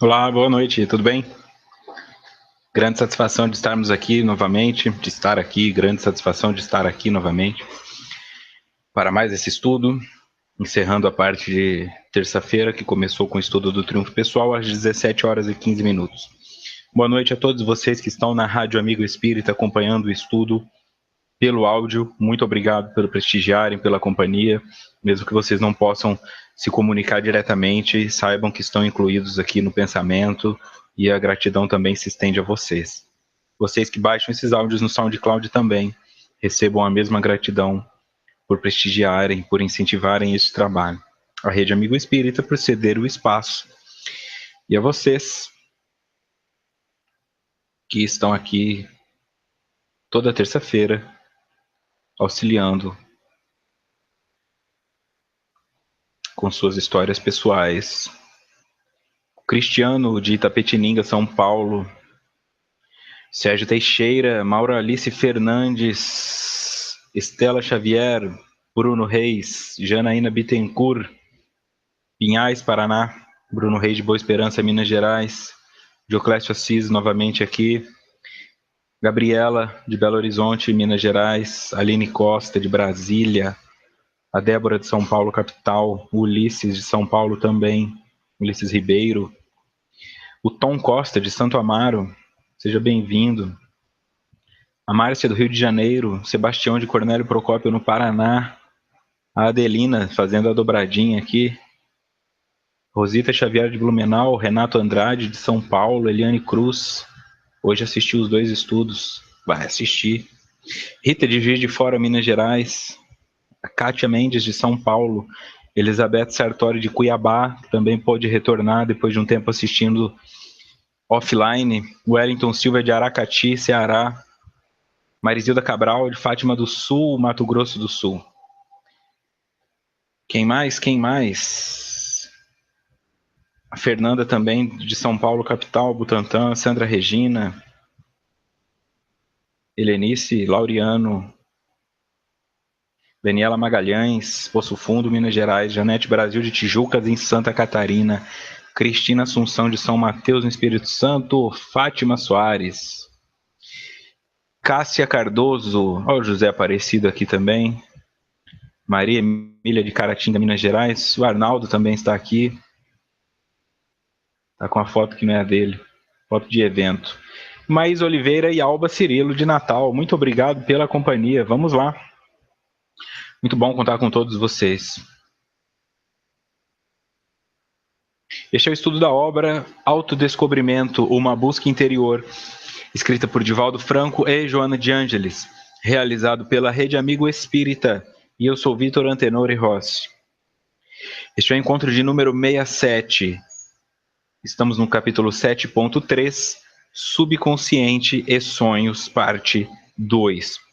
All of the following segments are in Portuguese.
Olá, boa noite, tudo bem? Grande satisfação de estarmos aqui novamente, grande satisfação de estar aqui novamente para mais esse estudo, encerrando a parte de terça-feira, que começou com o estudo do Triunfo Pessoal, às 17 horas e 15 minutos. Boa noite a todos vocês que estão na Rádio Amigo Espírita acompanhando o estudo pelo áudio. Muito obrigado pelo prestigiarem, pela companhia, mesmo que vocês não possam se comunicar diretamente, saibam que estão incluídos aqui no pensamento e a gratidão também se estende a vocês. Vocês que baixam esses áudios no SoundCloud também recebam a mesma gratidão por prestigiarem, por incentivarem esse trabalho. A Rede Amigo Espírita por ceder o espaço. E a vocês que estão aqui toda terça-feira auxiliando com suas histórias pessoais. Cristiano de Itapetininga, São Paulo. Sérgio Teixeira, Maura Alice Fernandes, Estela Xavier, Bruno Reis, Janaína Bittencourt, Pinhais, Paraná, Bruno Reis de Boa Esperança, Minas Gerais, Dioclésio Assis novamente aqui, Gabriela de Belo Horizonte, Minas Gerais, Aline Costa de Brasília, a Débora de São Paulo, capital, Ulisses de São Paulo também, Ulisses Ribeiro, o Tom Costa de Santo Amaro, seja bem-vindo. A Márcia do Rio de Janeiro, Sebastião de Cornélio Procópio no Paraná, a Adelina fazendo a dobradinha aqui, Rosita Xavier de Blumenau, Renato Andrade de São Paulo, Eliane Cruz, hoje assistiu os 2 estudos, vai assistir. Rita de Juiz de Fora, Minas Gerais, a Kátia Mendes de São Paulo, Elizabeth Sartori de Cuiabá, que também pôde retornar depois de um tempo assistindo offline, Wellington Silva de Aracati, Ceará, Marizilda Cabral de Fátima do Sul, Mato Grosso do Sul. Quem mais? A Fernanda também de São Paulo, capital, Butantã, Sandra Regina, Helenice Laureano, Daniela Magalhães, Poço Fundo, Minas Gerais, Janete Brasil de Tijucas, em Santa Catarina, Cristina Assunção de São Mateus, no Espírito Santo, Fátima Soares, Cássia Cardoso, ó, o José Aparecido aqui também, Maria Emília de Caratinga, Minas Gerais, o Arnaldo também está aqui, está com a foto que não é a dele, foto de evento. Maís Oliveira e Alba Cirilo de Natal, muito obrigado pela companhia, vamos lá. Muito bom contar com todos vocês. Este é o estudo da obra Autodescobrimento, uma busca interior, escrita por Divaldo Franco e Joana de Ângeles, realizado pela Rede Amigo Espírita, e eu sou Vitor Antenori Rossi. Este é o encontro de número 67. Estamos no capítulo 7.3, Subconsciente e Sonhos, parte 2.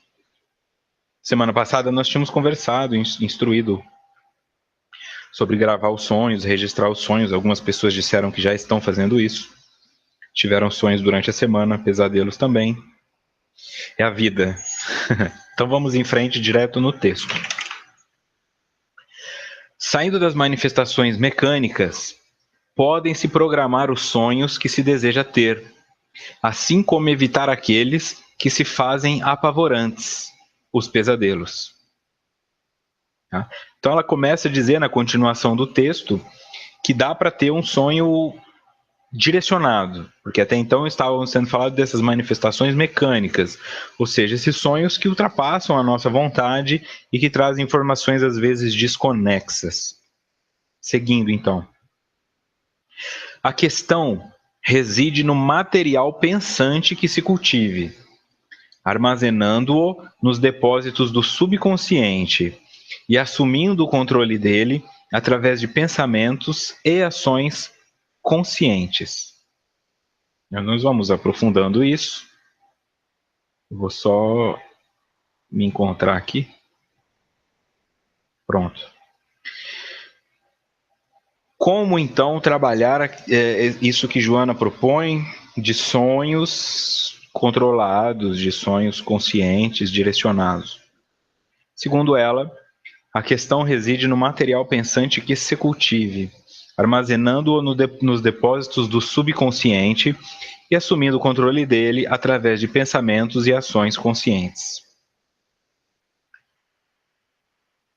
Semana passada nós tínhamos conversado, instruído sobre gravar os sonhos, registrar os sonhos. Algumas pessoas disseram que já estão fazendo isso. Tiveram sonhos durante a semana, pesadelos também. É a vida. Então vamos em frente, direto no texto. Saindo das manifestações mecânicas, podem-se programar os sonhos que se deseja ter, assim como evitar aqueles que se fazem apavorantes, os pesadelos. Então ela começa a dizer na continuação do texto que dá para ter um sonho direcionado, porque até então estavam sendo faladas dessas manifestações mecânicas, ou seja, esses sonhos que ultrapassam a nossa vontade e que trazem informações às vezes desconexas. Seguindo então. A questão reside no material pensante que se cultive, armazenando-o nos depósitos do subconsciente e assumindo o controle dele através de pensamentos e ações conscientes. Nós vamos aprofundando isso. Vou só me encontrar aqui. Pronto. Como então trabalhar isso que Joana propõe de sonhos controlados, de sonhos conscientes, direcionados? Segundo ela, a questão reside no material pensante que se cultive, armazenando-o nos depósitos do subconsciente e assumindo o controle dele através de pensamentos e ações conscientes.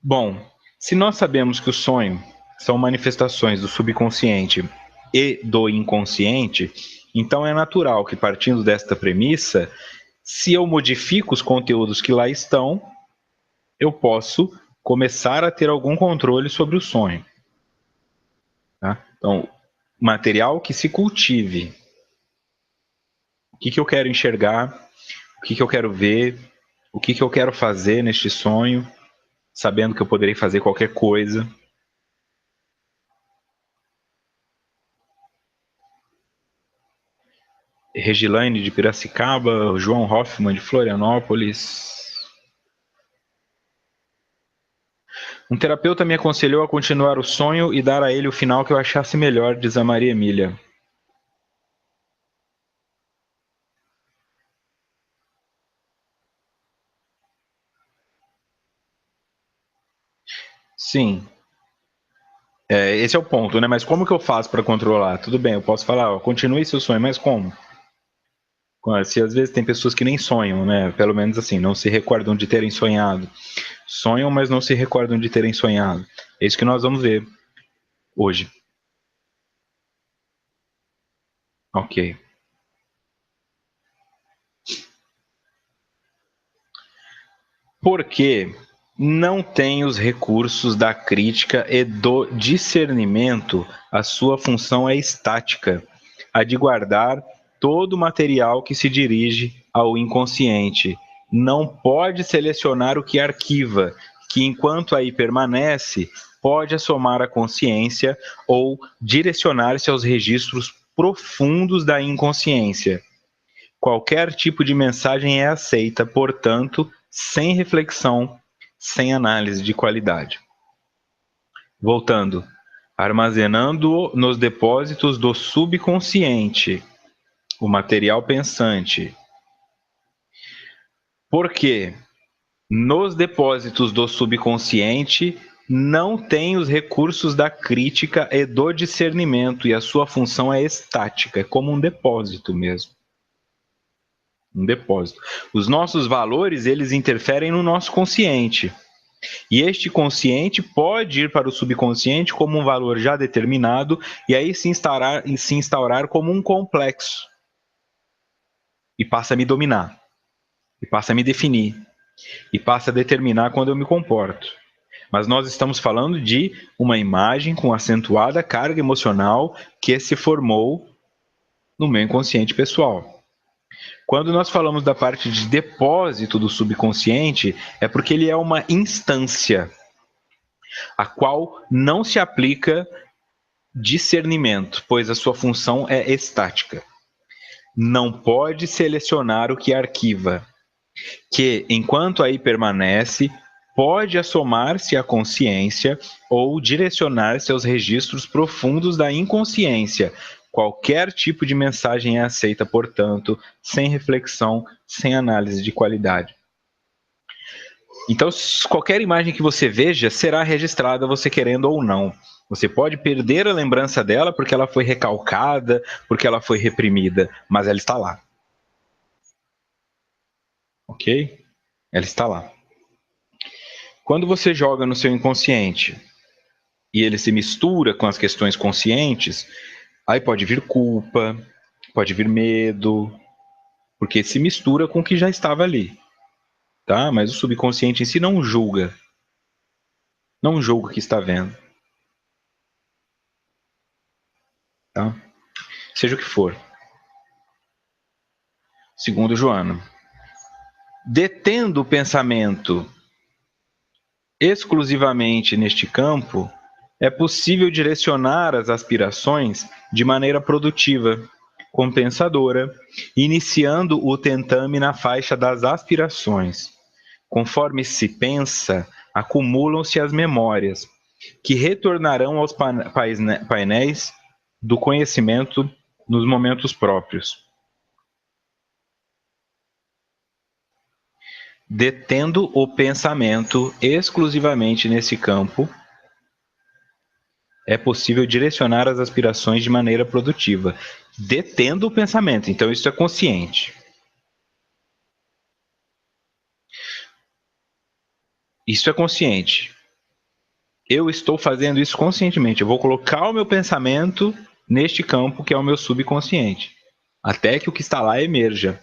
Bom, se nós sabemos que o sonho são manifestações do subconsciente e do inconsciente, então é natural que, partindo desta premissa, se eu modifico os conteúdos que lá estão, eu posso começar a ter algum controle sobre o sonho. Tá? Então, material que se cultive. O que eu quero enxergar, o que eu quero ver, o que eu quero fazer neste sonho, sabendo que eu poderei fazer qualquer coisa. Regilaine de Piracicaba, João Hoffman de Florianópolis. Um terapeuta me aconselhou a continuar o sonho e dar a ele o final que eu achasse melhor, diz a Maria Emília. Sim. Esse é o ponto, né? Mas como que eu faço para controlar? Tudo bem, eu posso falar, ó, continue seu sonho, mas como? Se às vezes tem pessoas que nem sonham, né? Pelo menos assim, não se recordam de terem sonhado. Sonham, mas não se recordam de terem sonhado. É isso que nós vamos ver hoje. Ok. Porque não tem os recursos da crítica e do discernimento, a sua função é estática, a de guardar todo o material que se dirige ao inconsciente. Não pode selecionar o que arquiva, que enquanto aí permanece, pode assomar a consciência ou direcionar-se aos registros profundos da inconsciência. Qualquer tipo de mensagem é aceita, portanto, sem reflexão, sem análise de qualidade. Voltando, armazenando nos depósitos do subconsciente, o material pensante. Porque nos depósitos do subconsciente não tem os recursos da crítica e do discernimento, e a sua função é estática, é como um depósito mesmo. Um depósito. Os nossos valores, eles interferem no nosso consciente. E este consciente pode ir para o subconsciente como um valor já determinado e aí se instaurar como um complexo. E passa a me dominar. E passa a me definir. E passa a determinar quando eu me comporto. Mas nós estamos falando de uma imagem com acentuada carga emocional que se formou no meu inconsciente pessoal. Quando nós falamos da parte de depósito do subconsciente, é porque ele é uma instância a qual não se aplica discernimento, pois a sua função é estática. Não pode selecionar o que arquiva, que, enquanto aí permanece, pode assomar-se à consciência ou direcionar-se aos registros profundos da inconsciência. Qualquer tipo de mensagem é aceita, portanto, sem reflexão, sem análise de qualidade. Então, qualquer imagem que você veja será registrada, você querendo ou não. Você pode perder a lembrança dela porque ela foi recalcada, porque ela foi reprimida, mas ela está lá. Ok? Ela está lá. Quando você joga no seu inconsciente e ele se mistura com as questões conscientes, aí pode vir culpa, pode vir medo, porque se mistura com o que já estava ali. Tá? Mas o subconsciente em si não julga. Não julga o que está vendo. Tá? Seja o que for. Segundo Joana. Detendo o pensamento exclusivamente neste campo, é possível direcionar as aspirações de maneira produtiva, compensadora, iniciando o tentame na faixa das aspirações. Conforme se pensa, acumulam-se as memórias, que retornarão aos painéis do conhecimento nos momentos próprios. Detendo o pensamento exclusivamente nesse campo, é possível direcionar as aspirações de maneira produtiva, detendo o pensamento. Então, isso é consciente. Isso é consciente. Eu estou fazendo isso conscientemente. Eu vou colocar o meu pensamento neste campo que é o meu subconsciente, até que o que está lá emerja.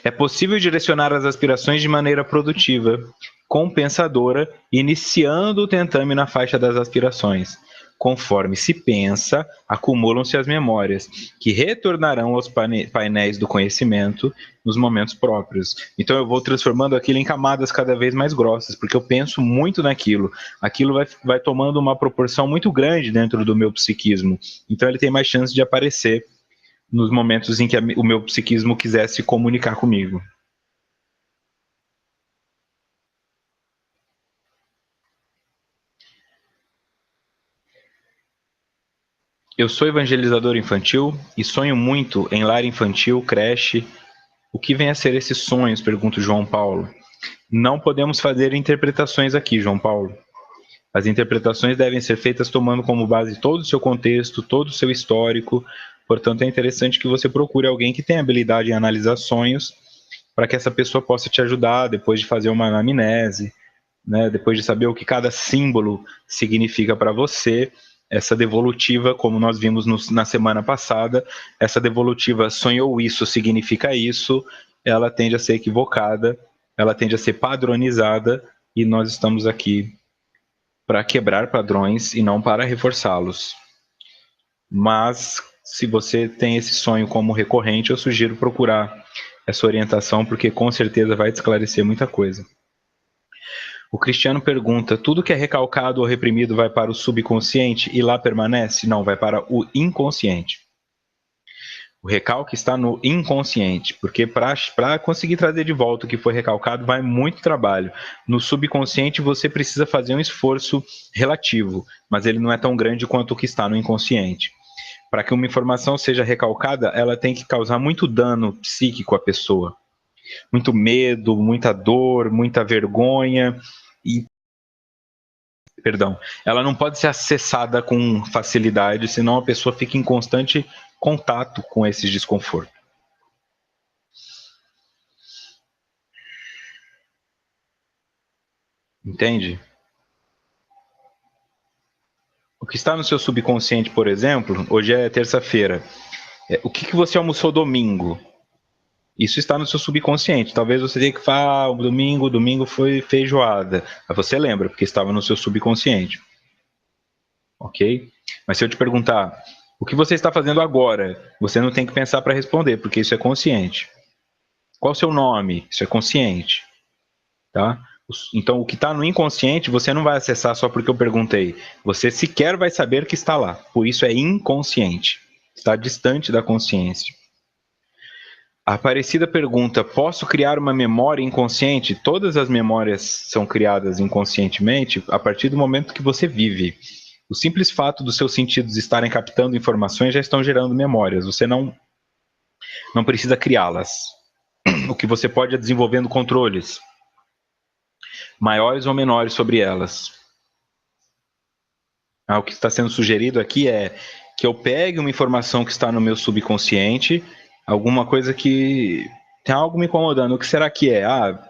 É possível direcionar as aspirações de maneira produtiva, compensadora, iniciando o tentame na faixa das aspirações. Conforme se pensa, acumulam-se as memórias, que retornarão aos painéis do conhecimento nos momentos próprios. Então eu vou transformando aquilo em camadas cada vez mais grossas, porque eu penso muito naquilo. Aquilo vai tomando uma proporção muito grande dentro do meu psiquismo. Então ele tem mais chance de aparecer nos momentos em que o meu psiquismo quisesse comunicar comigo. Eu sou evangelizador infantil e sonho muito em lar infantil, creche. O que vem a ser esses sonhos? Pergunta João Paulo. Não podemos fazer interpretações aqui, João Paulo. As interpretações devem ser feitas tomando como base todo o seu contexto, todo o seu histórico. Portanto, é interessante que você procure alguém que tenha habilidade em analisar sonhos, para que essa pessoa possa te ajudar depois de fazer uma anamnese, né? Depois de saber o que cada símbolo significa para você. Essa devolutiva, como nós vimos na semana passada, essa devolutiva sonhou isso, significa isso, ela tende a ser equivocada, ela tende a ser padronizada, e nós estamos aqui para quebrar padrões e não para reforçá-los. Mas, se você tem esse sonho como recorrente, eu sugiro procurar essa orientação, porque com certeza vai te esclarecer muita coisa. O Cristiano pergunta: tudo que é recalcado ou reprimido vai para o subconsciente e lá permanece? Não, vai para o inconsciente. O recalque está no inconsciente, porque para conseguir trazer de volta o que foi recalcado vai muito trabalho. No subconsciente você precisa fazer um esforço relativo, mas ele não é tão grande quanto o que está no inconsciente. Para que uma informação seja recalcada, ela tem que causar muito dano psíquico à pessoa. Muito medo, muita dor, muita vergonha, e ela não pode ser acessada com facilidade, senão a pessoa fica em constante contato com esse desconforto. Entende? O que está no seu subconsciente, por exemplo, hoje é terça-feira. O que você almoçou domingo? Isso está no seu subconsciente. Talvez você tenha que falar, domingo foi feijoada. Mas você lembra, porque estava no seu subconsciente. Ok? Mas se eu te perguntar, o que você está fazendo agora? Você não tem que pensar para responder, porque isso é consciente. Qual o seu nome? Isso é consciente. Tá? Então, o que está no inconsciente, você não vai acessar só porque eu perguntei. Você sequer vai saber que está lá. Por isso é inconsciente. Está distante da consciência. A Aparecida pergunta: posso criar uma memória inconsciente? Todas as memórias são criadas inconscientemente a partir do momento que você vive. O simples fato dos seus sentidos estarem captando informações já estão gerando memórias. Você não precisa criá-las. O que você pode é desenvolvendo controles, maiores ou menores, sobre elas. O que está sendo sugerido aqui é que eu pegue uma informação que está no meu subconsciente, alguma coisa que tem algo me incomodando. O que será que é?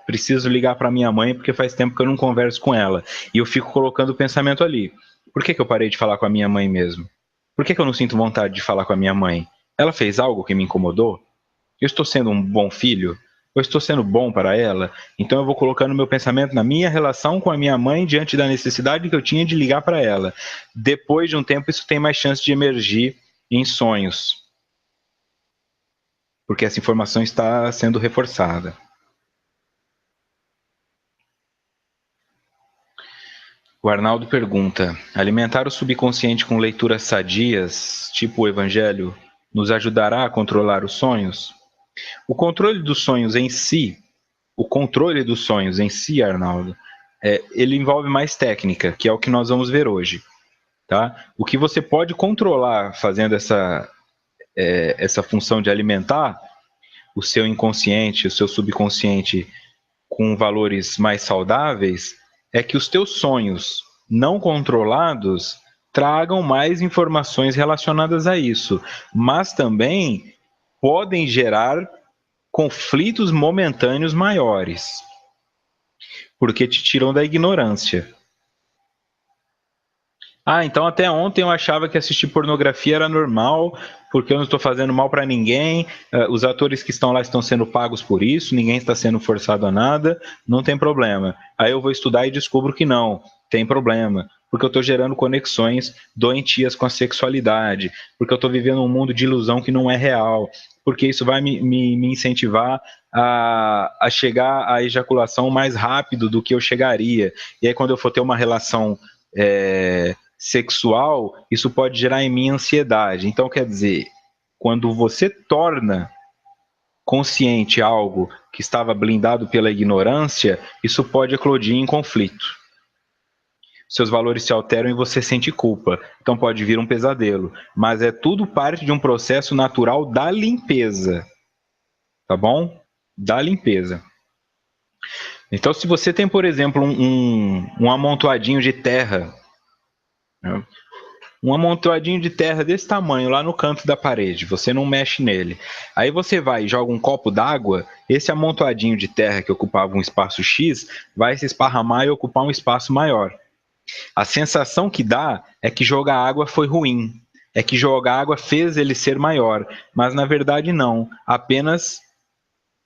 Preciso ligar para minha mãe porque faz tempo que eu não converso com ela. E eu fico colocando o pensamento ali. Por que eu parei de falar com a minha mãe mesmo? Por que eu não sinto vontade de falar com a minha mãe? Ela fez algo que me incomodou? Eu estou sendo um bom filho? Eu estou sendo bom para ela? Então eu vou colocando meu pensamento na minha relação com a minha mãe diante da necessidade que eu tinha de ligar para ela. Depois de um tempo, isso tem mais chance de emergir em sonhos, porque essa informação está sendo reforçada. O Arnaldo pergunta: alimentar o subconsciente com leituras sadias, tipo o Evangelho, nos ajudará a controlar os sonhos? O controle dos sonhos em si, Arnaldo, ele envolve mais técnica, que é o que nós vamos ver hoje. Tá? O que você pode controlar fazendo essa função de alimentar o seu inconsciente, o seu subconsciente com valores mais saudáveis, é que os teus sonhos não controlados tragam mais informações relacionadas a isso, mas também podem gerar conflitos momentâneos maiores, porque te tiram da ignorância. Ah, então até ontem eu achava que assistir pornografia era normal, porque eu não estou fazendo mal para ninguém, os atores que estão lá estão sendo pagos por isso, ninguém está sendo forçado a nada, não tem problema. Aí eu vou estudar e descubro que não, tem problema, porque eu estou gerando conexões doentias com a sexualidade, porque eu estou vivendo um mundo de ilusão que não é real, porque isso vai me incentivar a chegar à ejaculação mais rápido do que eu chegaria. E aí quando eu for ter uma relação sexual, isso pode gerar em mim ansiedade. Então, quer dizer, quando você torna consciente algo que estava blindado pela ignorância, isso pode eclodir em conflito. Seus valores se alteram e você sente culpa. Então pode vir um pesadelo. Mas é tudo parte de um processo natural da limpeza. Tá bom? Da limpeza. Então, se você tem, por exemplo, um amontoadinho de terra, né? Um amontoadinho de terra desse tamanho lá no canto da parede, você não mexe nele. Aí você vai e joga um copo d'água, esse amontoadinho de terra que ocupava um espaço X vai se esparramar e ocupar um espaço maior. A sensação que dá é que jogar água foi ruim, é que jogar água fez ele ser maior, mas na verdade não, apenas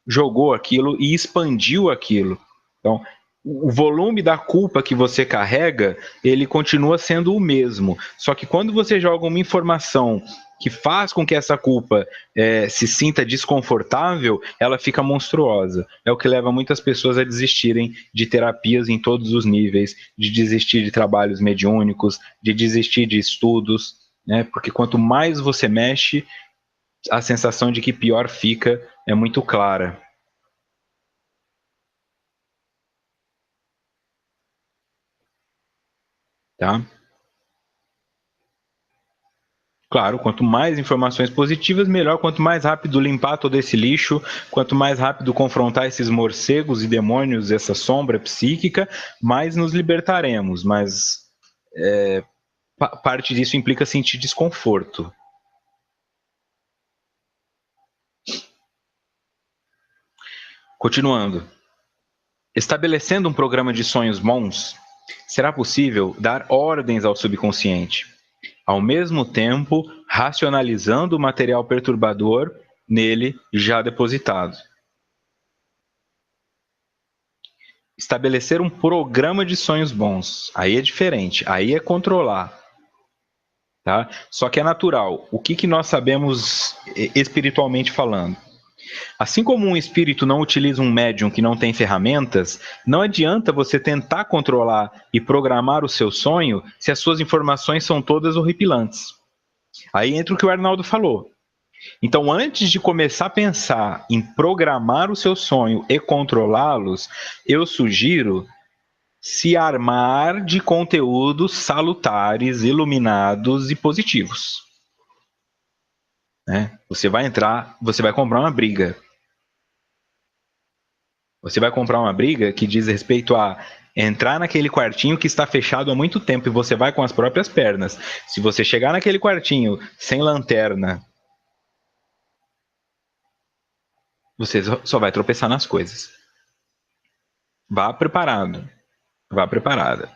jogou aquilo e expandiu aquilo. Então, o volume da culpa que você carrega, ele continua sendo o mesmo. Só que quando você joga uma informação que faz com que essa culpa se sinta desconfortável, ela fica monstruosa. É o que leva muitas pessoas a desistirem de terapias em todos os níveis, de desistir de trabalhos mediúnicos, de desistir de estudos, né? Porque quanto mais você mexe, a sensação de que pior fica é muito clara. Tá? Claro, quanto mais informações positivas, melhor. Quanto mais rápido limpar todo esse lixo, quanto mais rápido confrontar esses morcegos e demônios, essa sombra psíquica, mais nos libertaremos. Mas parte disso implica sentir desconforto. Continuando. Estabelecendo um programa de sonhos bons, será possível dar ordens ao subconsciente, ao mesmo tempo racionalizando o material perturbador nele já depositado. Estabelecer um programa de sonhos bons, aí é diferente, aí é controlar. Tá? Só que é natural. O que nós sabemos espiritualmente falando? Assim como um espírito não utiliza um médium que não tem ferramentas, não adianta você tentar controlar e programar o seu sonho se as suas informações são todas horripilantes. Aí entra o que o Arnaldo falou. Então, antes de começar a pensar em programar o seu sonho e controlá-los, eu sugiro se armar de conteúdos salutares, iluminados e positivos. Né? Você vai entrar, você vai comprar uma briga. Você vai comprar uma briga que diz respeito a entrar naquele quartinho que está fechado há muito tempo e você vai com as próprias pernas. Se você chegar naquele quartinho sem lanterna, você só vai tropeçar nas coisas. Vá preparado. Vá preparada.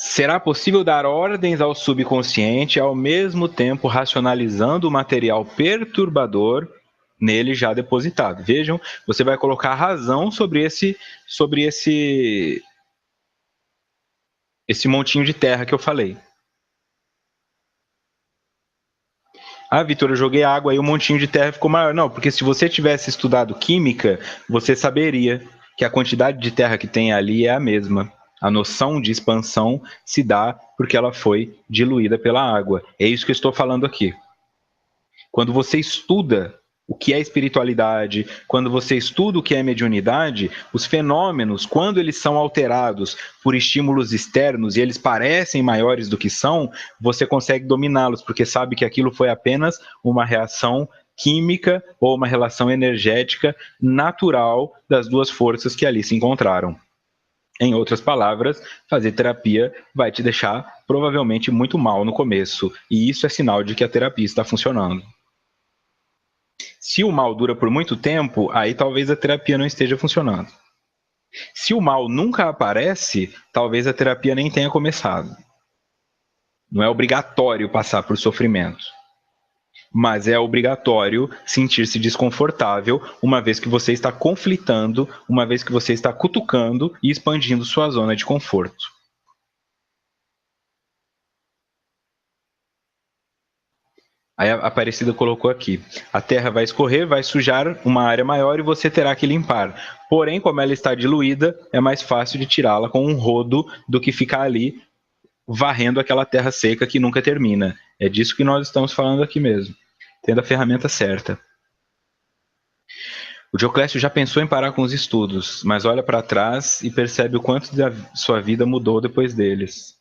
Será possível dar ordens ao subconsciente ao mesmo tempo racionalizando o material perturbador nele já depositado. Vejam, você vai colocar razão sobre esse montinho de terra que eu falei. Ah, Vitor, eu joguei água e o montinho de terra ficou maior. Não, porque se você tivesse estudado química, você saberia que a quantidade de terra que tem ali é a mesma. A noção de expansão se dá porque ela foi diluída pela água. É isso que eu estou falando aqui. Quando você estuda o que é espiritualidade, quando você estuda o que é mediunidade, os fenômenos, quando eles são alterados por estímulos externos e eles parecem maiores do que são, você consegue dominá-los, porque sabe que aquilo foi apenas uma reação química ou uma relação energética natural das duas forças que ali se encontraram. Em outras palavras, fazer terapia vai te deixar provavelmente muito mal no começo, e isso é sinal de que a terapia está funcionando. Se o mal dura por muito tempo, aí talvez a terapia não esteja funcionando. Se o mal nunca aparece, talvez a terapia nem tenha começado. Não é obrigatório passar por sofrimento, mas é obrigatório sentir-se desconfortável uma vez que você está conflitando, uma vez que você está cutucando e expandindo sua zona de conforto. Aí a Aparecida colocou aqui: a terra vai escorrer, vai sujar uma área maior e você terá que limpar. Porém, como ela está diluída, é mais fácil de tirá-la com um rodo do que ficar ali varrendo aquela terra seca que nunca termina. É disso que nós estamos falando aqui mesmo, tendo a ferramenta certa. O Dioclésio já pensou em parar com os estudos, mas olha para trás e percebe o quanto da sua vida mudou depois deles.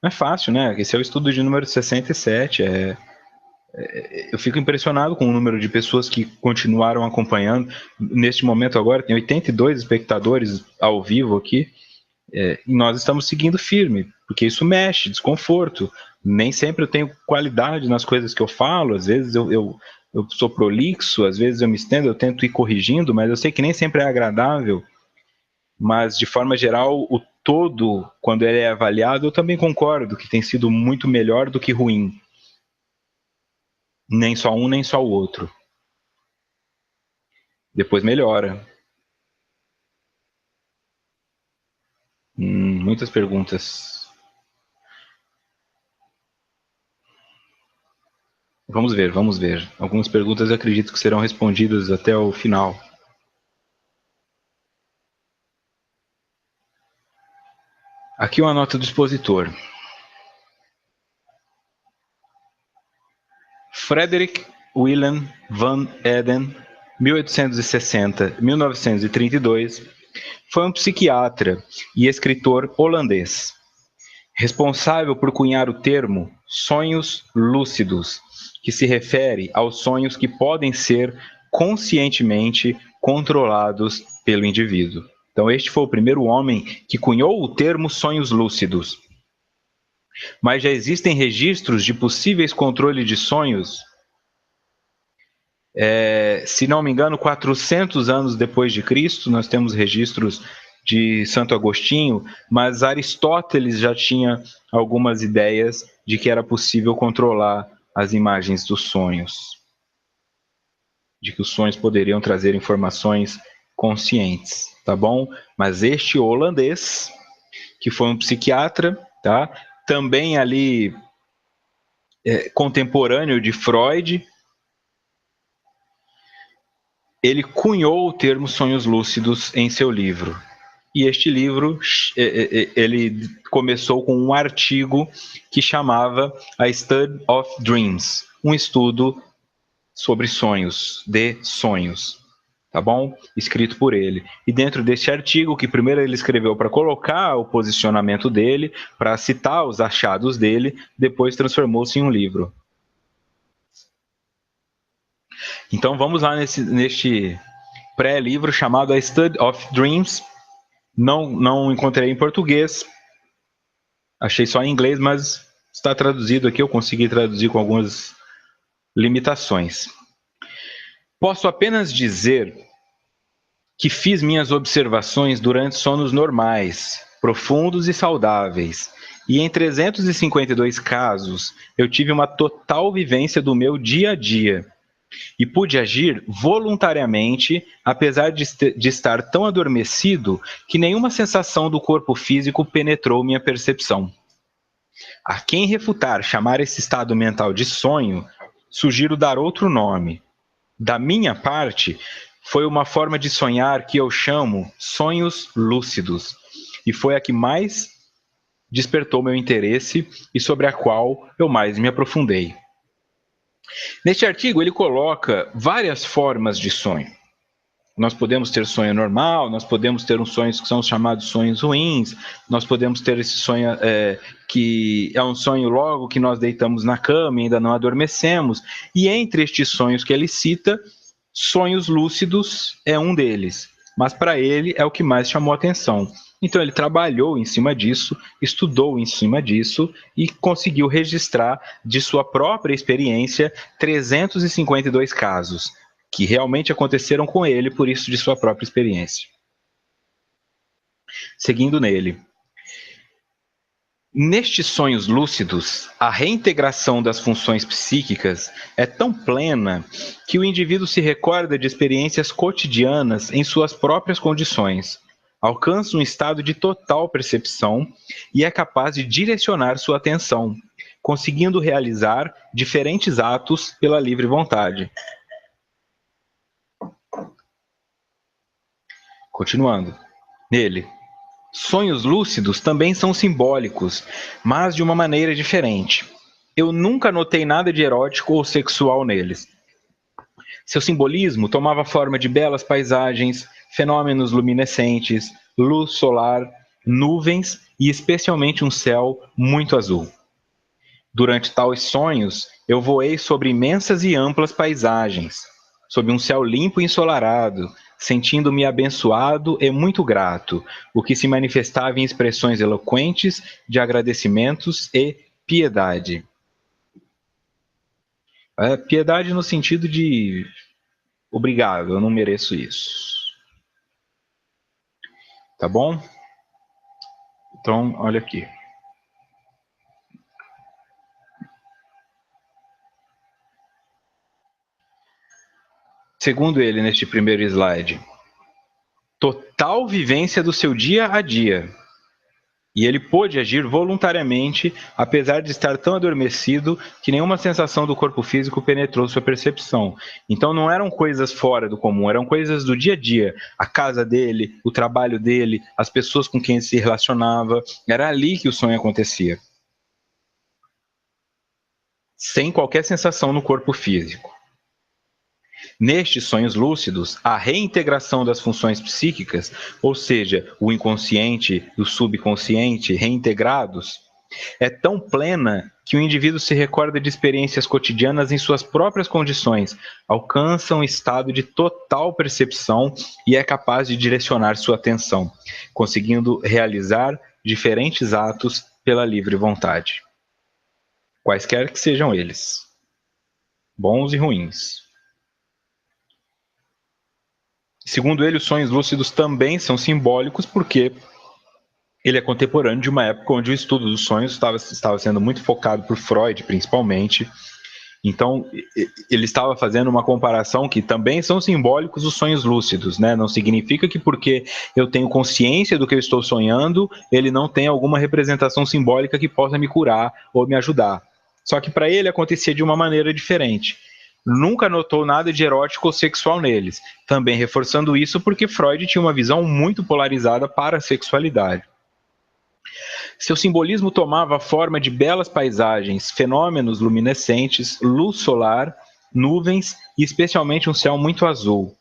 Não é fácil, né? Esse é o estudo de número 67. Eu fico impressionado com o número de pessoas que continuaram acompanhando. Neste momento agora, tem 82 espectadores ao vivo aqui. E nós estamos seguindo firme, porque isso mexe, desconforto. Nem sempre eu tenho qualidade nas coisas que eu falo, às vezes eu sou prolixo, às vezes eu me estendo, eu tento ir corrigindo, mas eu sei que nem sempre é agradável. Mas, de forma geral, o todo, quando ele é avaliado, eu também concordo que tem sido muito melhor do que ruim. Nem só um, nem só o outro. Depois melhora. Muitas perguntas. Vamos ver, vamos ver. Algumas perguntas eu acredito que serão respondidas até o final. Aqui uma nota do expositor. Frederick Willem van Eden, 1860-1932, foi um psiquiatra e escritor holandês, responsável por cunhar o termo sonhos lúcidos, que se refere aos sonhos que podem ser conscientemente controlados pelo indivíduo. Então, este foi o primeiro homem que cunhou o termo sonhos lúcidos. Mas já existem registros de possíveis controles de sonhos, se não me engano, 400 anos depois de Cristo. Nós temos registros de Santo Agostinho, mas Aristóteles já tinha algumas ideias de que era possível controlar as imagens dos sonhos, de que os sonhos poderiam trazer informações conscientes, tá bom? Mas este holandês, que foi um psiquiatra, tá? Também ali contemporâneo de Freud, ele cunhou o termo sonhos lúcidos em seu livro. E este livro, ele começou com um artigo que chamava A Study of Dreams, um estudo sobre sonhos, de sonhos, tá bom? Escrito por ele. E dentro deste artigo, que primeiro ele escreveu para colocar o posicionamento dele, para citar os achados dele, depois transformou-se em um livro. Então vamos lá neste pré-livro chamado A Study of Dreams. Não encontrei em português, achei só em inglês, mas está traduzido aqui, eu consegui traduzir com algumas limitações. Posso apenas dizer que fiz minhas observações durante sonos normais, profundos e saudáveis, e em 352 casos eu tive uma total vivência do meu dia a dia, e pude agir voluntariamente, apesar de estar tão adormecido que nenhuma sensação do corpo físico penetrou minha percepção. A quem refutar chamar esse estado mental de sonho, sugiro dar outro nome. Da minha parte, foi uma forma de sonhar que eu chamo sonhos lúcidos, e foi a que mais despertou meu interesse e sobre a qual eu mais me aprofundei. Neste artigo, ele coloca várias formas de sonho. Nós podemos ter sonho normal, nós podemos ter uns sonhos que são chamados sonhos ruins, nós podemos ter esse sonho que é um sonho logo que nós deitamos na cama e ainda não adormecemos. E entre estes sonhos que ele cita, sonhos lúcidos é um deles. mas para ele é o que mais chamou atenção. Então ele trabalhou em cima disso, estudou em cima disso e conseguiu registrar de sua própria experiência 352 casos que realmente aconteceram com ele, por isso de sua própria experiência. Seguindo nele. Nestes sonhos lúcidos, a reintegração das funções psíquicas é tão plena que o indivíduo se recorda de experiências cotidianas em suas próprias condições, alcança um estado de total percepção e é capaz de direcionar sua atenção, conseguindo realizar diferentes atos pela livre vontade. Continuando. Nele. Sonhos lúcidos também são simbólicos, mas de uma maneira diferente. Eu nunca notei nada de erótico ou sexual neles. Seu simbolismo tomava forma de belas paisagens, fenômenos luminescentes, luz solar, nuvens e especialmente um céu muito azul. Durante tais sonhos, eu voei sobre imensas e amplas paisagens, sob um céu limpo e ensolarado, sentindo-me abençoado e muito grato, o que se manifestava em expressões eloquentes de agradecimentos e piedade. Piedade no sentido de obrigado, eu não mereço isso. Tá bom? Então, olha aqui. Segundo ele, neste primeiro slide, total vivência do seu dia a dia. E ele pôde agir voluntariamente, apesar de estar tão adormecido que nenhuma sensação do corpo físico penetrou sua percepção. Então não eram coisas fora do comum, eram coisas do dia a dia. A casa dele, o trabalho dele, as pessoas com quem ele se relacionava. Era ali que o sonho acontecia. Sem qualquer sensação no corpo físico. Nestes sonhos lúcidos, a reintegração das funções psíquicas, ou seja, o inconsciente e o subconsciente reintegrados, é tão plena que o indivíduo se recorda de experiências cotidianas em suas próprias condições, alcança um estado de total percepção e é capaz de direcionar sua atenção, conseguindo realizar diferentes atos pela livre vontade. Quaisquer que sejam eles, bons e ruins. Segundo ele, os sonhos lúcidos também são simbólicos porque ele é contemporâneo de uma época onde o estudo dos sonhos estava sendo muito focado por Freud, principalmente. Então, ele estava fazendo uma comparação que também são simbólicos os sonhos lúcidos, né? Não significa que porque eu tenho consciência do que eu estou sonhando, ele não tem alguma representação simbólica que possa me curar ou me ajudar. Só que para ele acontecia de uma maneira diferente. Nunca notou nada de erótico ou sexual neles, também reforçando isso porque Freud tinha uma visão muito polarizada para a sexualidade. Seu simbolismo tomava a forma de belas paisagens, fenômenos luminescentes, luz solar, nuvens e especialmente um céu muito azul.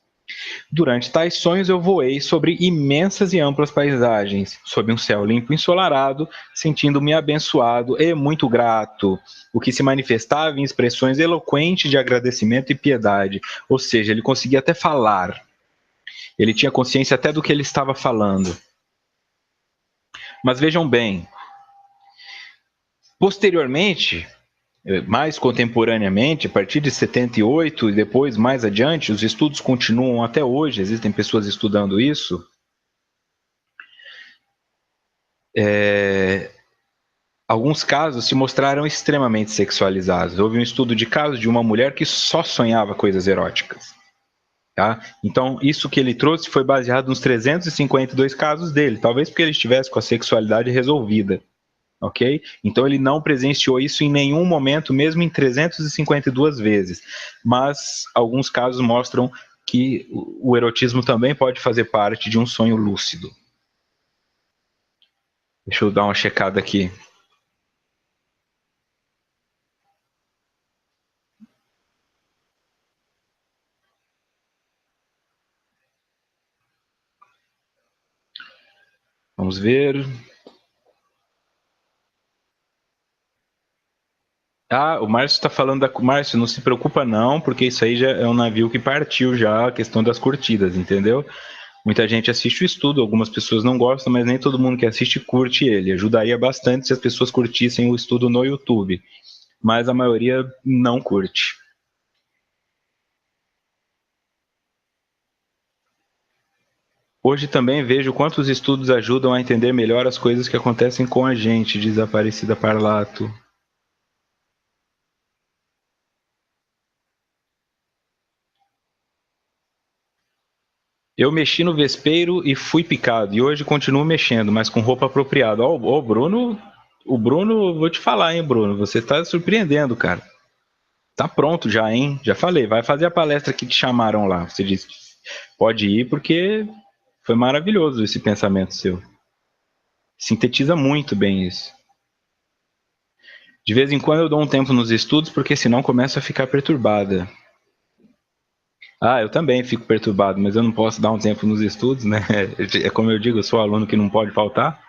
Durante tais sonhos eu voei sobre imensas e amplas paisagens, sob um céu limpo e ensolarado, sentindo-me abençoado e muito grato, o que se manifestava em expressões eloquentes de agradecimento e piedade, ou seja, ele conseguia até falar. Ele tinha consciência até do que ele estava falando. Mas vejam bem, posteriormente, mais contemporaneamente, a partir de 78 e depois mais adiante, os estudos continuam até hoje, existem pessoas estudando isso. Alguns casos se mostraram extremamente sexualizados. Houve um estudo de casos de uma mulher que só sonhava coisas eróticas. Tá? Então, isso que ele trouxe foi baseado nos 352 casos dele, talvez porque ele estivesse com a sexualidade resolvida. Ok? Então ele não presenciou isso em nenhum momento, mesmo em 352 vezes. Mas alguns casos mostram que o erotismo também pode fazer parte de um sonho lúcido. Deixa eu dar uma checada aqui. Vamos ver. Ah, o Márcio está falando da. Márcio, não se preocupa não, porque isso aí já é um navio que partiu já, a questão das curtidas, entendeu? Muita gente assiste o estudo, algumas pessoas não gostam, mas nem todo mundo que assiste curte ele. Ajudaria bastante se as pessoas curtissem o estudo no YouTube, mas a maioria não curte. Hoje também vejo quantos estudos ajudam a entender melhor as coisas que acontecem com a gente, diz a Aparecida Parlato. Eu mexi no vespeiro e fui picado, e hoje continuo mexendo, mas com roupa apropriada. Ó, o Bruno, vou te falar, hein, Bruno, você tá surpreendendo, cara. Tá pronto já, hein? Já falei, vai fazer a palestra que te chamaram lá. Você disse, pode ir porque foi maravilhoso esse pensamento seu. Sintetiza muito bem isso. De vez em quando eu dou um tempo nos estudos, porque senão começo a ficar perturbada. Ah, eu também fico perturbado, mas eu não posso dar um tempo nos estudos, né? É como eu digo, eu sou aluno que não pode faltar,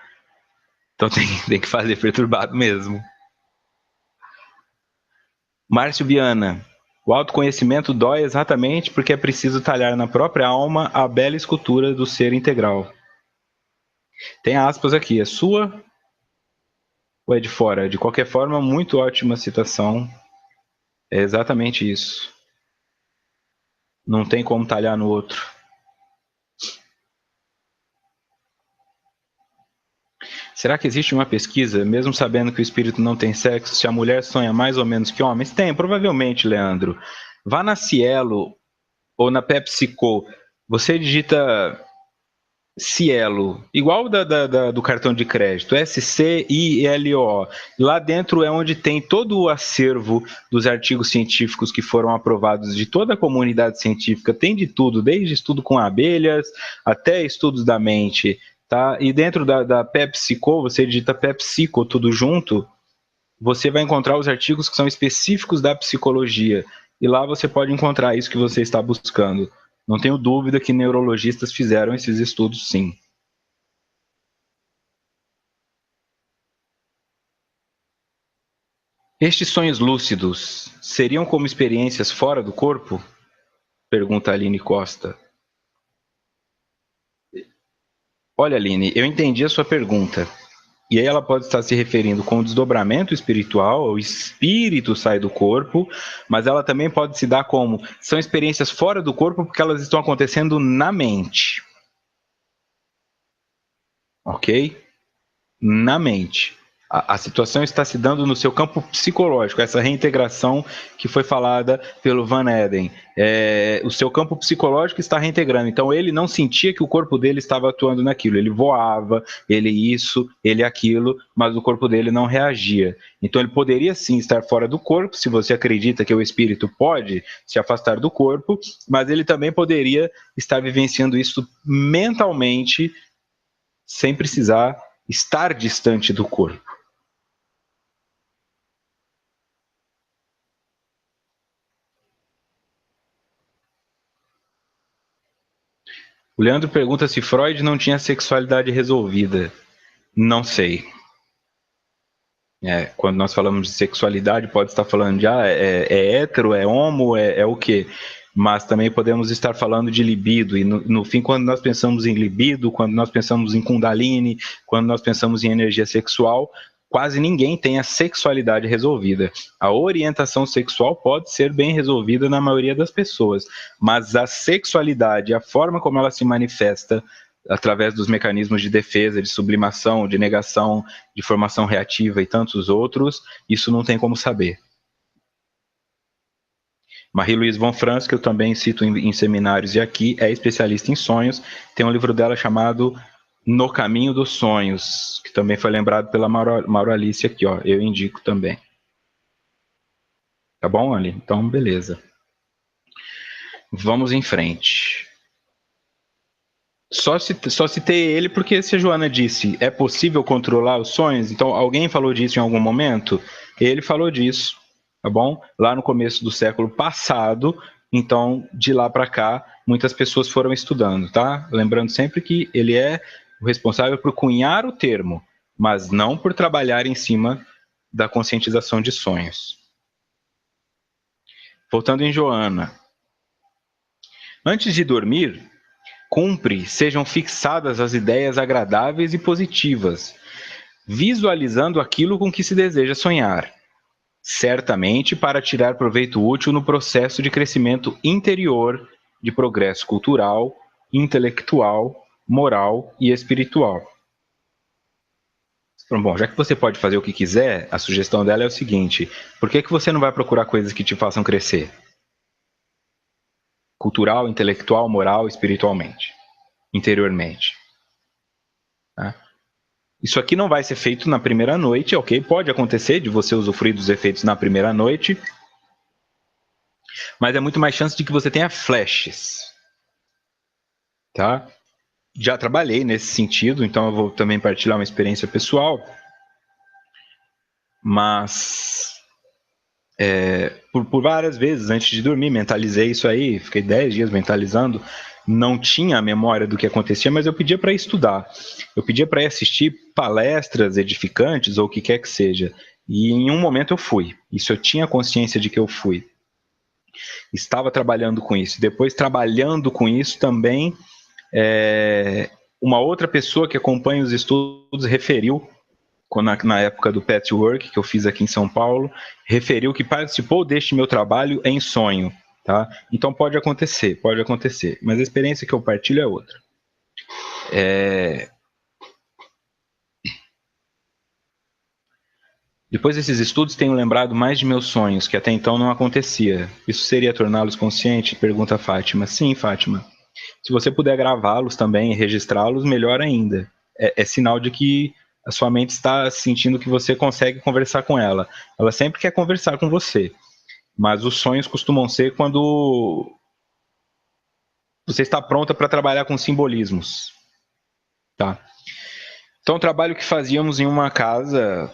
então tem que fazer perturbado mesmo. Márcio Viana, o autoconhecimento dói exatamente porque é preciso talhar na própria alma a bela escultura do ser integral. Tem aspas aqui, é sua ou é de fora? De qualquer forma, muito ótima citação. É exatamente isso. Não tem como talhar no outro. Será que existe uma pesquisa, mesmo sabendo que o espírito não tem sexo, se a mulher sonha mais ou menos que homens? Tem, provavelmente, Leandro. Vá na Cielo ou na PepsiCo. Você digita Cielo, igual do cartão de crédito, SCILO. Lá dentro é onde tem todo o acervo dos artigos científicos que foram aprovados de toda a comunidade científica. Tem de tudo, desde estudo com abelhas até estudos da mente. Tá? E dentro da PepsiCo, você digita PepsiCo tudo junto, você vai encontrar os artigos que são específicos da psicologia. E lá você pode encontrar isso que você está buscando. Não tenho dúvida que neurologistas fizeram esses estudos, sim. Estes sonhos lúcidos seriam como experiências fora do corpo? Pergunta a Aline Costa. Olha, Aline, eu entendi a sua pergunta. E aí ela pode estar se referindo com o desdobramento espiritual, o espírito sai do corpo, mas ela também pode se dar como são experiências fora do corpo porque elas estão acontecendo na mente. Ok? Na mente. A situação está se dando no seu campo psicológico, essa reintegração que foi falada pelo Van Eden. O seu campo psicológico está reintegrando, então ele não sentia que o corpo dele estava atuando naquilo, ele voava, ele isso, ele aquilo, mas o corpo dele não reagia. Então ele poderia sim estar fora do corpo, se você acredita que o espírito pode se afastar do corpo, mas ele também poderia estar vivenciando isso mentalmente, sem precisar estar distante do corpo. O Leandro pergunta se Freud não tinha sexualidade resolvida. Não sei. Quando nós falamos de sexualidade, pode estar falando de é hétero, é homo, é o quê? Mas também podemos estar falando de libido. E no fim, quando nós pensamos em libido, quando nós pensamos em Kundalini, quando nós pensamos em energia sexual, quase ninguém tem a sexualidade resolvida. A orientação sexual pode ser bem resolvida na maioria das pessoas, mas a sexualidade, a forma como ela se manifesta através dos mecanismos de defesa, de sublimação, de negação, de formação reativa e tantos outros, isso não tem como saber. Marie-Louise von Franz, que eu também cito em seminários e aqui, é especialista em sonhos, tem um livro dela chamado No Caminho dos Sonhos, que também foi lembrado pela Mauro Alice aqui, ó, eu indico também. Tá bom, Ali? Então, beleza. Vamos em frente. Só citei ele porque se a Joana disse é possível controlar os sonhos, então alguém falou disso em algum momento? Ele falou disso, tá bom? Lá no começo do século passado, então de lá para cá muitas pessoas foram estudando, tá? Lembrando sempre que ele é o responsável por cunhar o termo, mas não por trabalhar em cima da conscientização de sonhos. Voltando em Joana. Antes de dormir, cumpre sejam fixadas as ideias agradáveis e positivas, visualizando aquilo com que se deseja sonhar, certamente para tirar proveito útil no processo de crescimento interior, de progresso cultural, intelectual, moral e espiritual. Bom, já que você pode fazer o que quiser, a sugestão dela é o seguinte: por que você não vai procurar coisas que te façam crescer? Cultural, intelectual, moral, espiritualmente, interiormente. Tá? Isso aqui não vai ser feito na primeira noite, ok? Pode acontecer de você usufruir dos efeitos na primeira noite, mas é muito mais chance de que você tenha flashes. Tá? Já trabalhei nesse sentido, então eu vou também partilhar uma experiência pessoal, mas por várias vezes antes de dormir mentalizei isso aí, fiquei 10 dias mentalizando, não tinha a memória do que acontecia, mas eu pedia para estudar, eu pedia para assistir palestras edificantes ou o que quer que seja, e em um momento eu fui, isso eu tinha consciência de que eu fui, estava trabalhando com isso, depois trabalhando com isso também, uma outra pessoa que acompanha os estudos referiu, na época do Patchwork, que eu fiz aqui em São Paulo, referiu que participou deste meu trabalho em sonho. Tá? Então pode acontecer, mas a experiência que eu partilho é outra. Depois desses estudos, tenho lembrado mais de meus sonhos, que até então não acontecia. Isso seria torná-los conscientes? Pergunta a Fátima. Sim, Fátima. Se você puder gravá-los também e registrá-los, melhor ainda. É sinal de que a sua mente está sentindo que você consegue conversar com ela. Ela sempre quer conversar com você. Mas os sonhos costumam ser quando você está pronta para trabalhar com simbolismos. Tá? Então, o trabalho que fazíamos em uma casa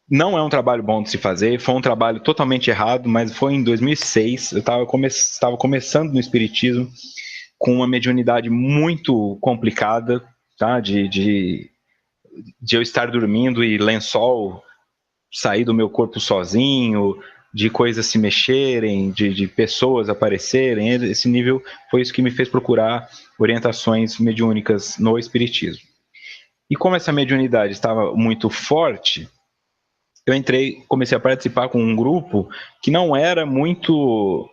não é um trabalho bom de se fazer, foi um trabalho totalmente errado, mas foi em 2006, eu estava começando no espiritismo, com uma mediunidade muito complicada, tá? de eu estar dormindo e lençol sair do meu corpo sozinho, de coisas se mexerem, de pessoas aparecerem, esse nível foi isso que me fez procurar orientações mediúnicas no espiritismo. E como essa mediunidade estava muito forte, eu comecei a participar com um grupo que não era muito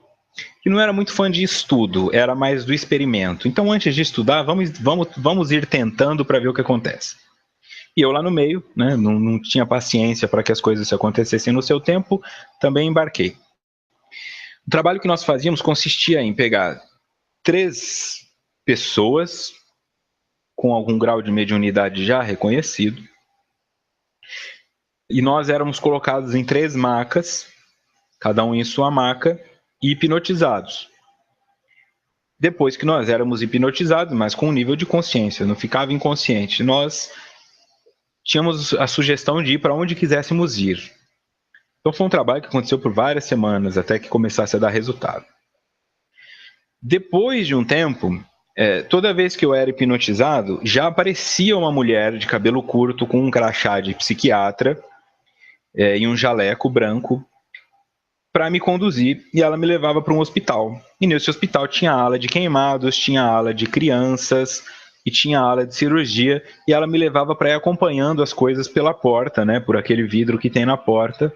fã de estudo, era mais do experimento. Então, antes de estudar, vamos ir tentando para ver o que acontece. E eu lá no meio, né, não tinha paciência para que as coisas acontecessem no seu tempo, também embarquei. O trabalho que nós fazíamos consistia em pegar 3 pessoas com algum grau de mediunidade já reconhecido, e nós éramos colocados em 3 macas, cada um em sua maca, e hipnotizados. Depois que nós éramos hipnotizados, mas com um nível de consciência, não ficava inconsciente, nós tínhamos a sugestão de ir para onde quiséssemos ir. Então foi um trabalho que aconteceu por várias semanas, até que começasse a dar resultado. Depois de um tempo, toda vez que eu era hipnotizado, já aparecia uma mulher de cabelo curto com um crachá de psiquiatra e um jaleco branco para me conduzir, e ela me levava para um hospital. E nesse hospital tinha ala de queimados, tinha ala de crianças e tinha ala de cirurgia, e ela me levava para ir acompanhando as coisas pela porta, né, por aquele vidro que tem na porta,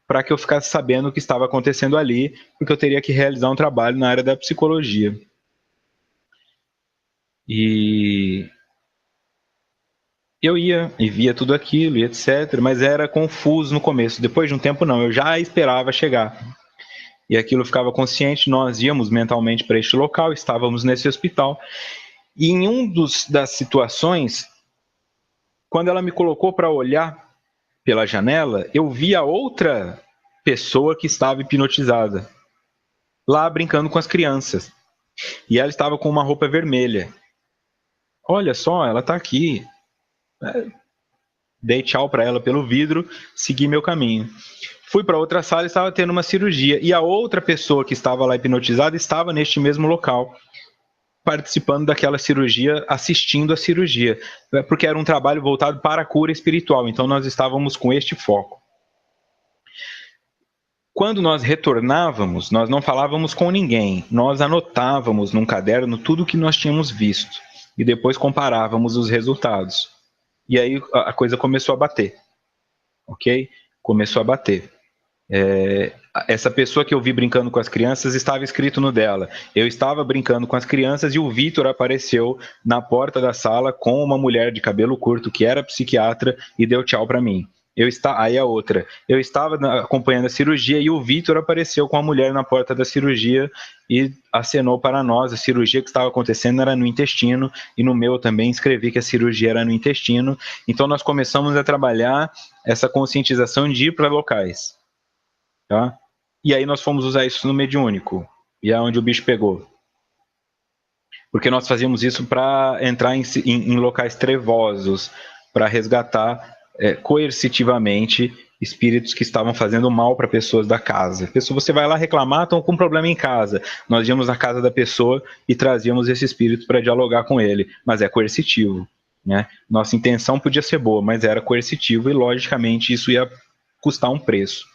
para que eu ficasse sabendo o que estava acontecendo ali, porque eu teria que realizar um trabalho na área da psicologia. E eu ia e via tudo aquilo e etc, mas era confuso no começo. Depois de um tempo não, eu já esperava chegar. E aquilo ficava consciente, nós íamos mentalmente para este local, estávamos nesse hospital. E em das situações, quando ela me colocou para olhar pela janela, eu vi a outra pessoa que estava hipnotizada, lá brincando com as crianças. E ela estava com uma roupa vermelha. Olha só, ela está aqui. Dei tchau para ela pelo vidro, segui meu caminho. Fui para outra sala e estava tendo uma cirurgia. E a outra pessoa que estava lá hipnotizada estava neste mesmo local, participando daquela cirurgia, assistindo a cirurgia. Porque era um trabalho voltado para a cura espiritual. Então nós estávamos com este foco. Quando nós retornávamos, nós não falávamos com ninguém, nós anotávamos num caderno tudo o que nós tínhamos visto e depois comparávamos os resultados. E aí a coisa começou a bater, ok? Começou a bater. Essa pessoa que eu vi brincando com as crianças estava escrito no dela. Eu estava brincando com as crianças e o Vitor apareceu na porta da sala com uma mulher de cabelo curto que era psiquiatra e deu tchau para mim. Aí a outra. Eu estava acompanhando a cirurgia e o Vitor apareceu com a mulher na porta da cirurgia e acenou para nós. A cirurgia que estava acontecendo era no intestino e no meu também escrevi que a cirurgia era no intestino. Então nós começamos a trabalhar essa conscientização de ir para locais. Tá? E aí nós fomos usar isso no mediúnico. E é onde o bicho pegou. Porque nós fazíamos isso para entrar em locais trevosos, para resgatar coercitivamente espíritos que estavam fazendo mal para pessoas da casa. Você vai lá reclamar, estão com um problema em casa. Nós íamos na casa da pessoa e trazíamos esse espírito para dialogar com ele. Mas é coercitivo. Né? Nossa intenção podia ser boa, mas era coercitivo e, logicamente, isso ia custar um preço.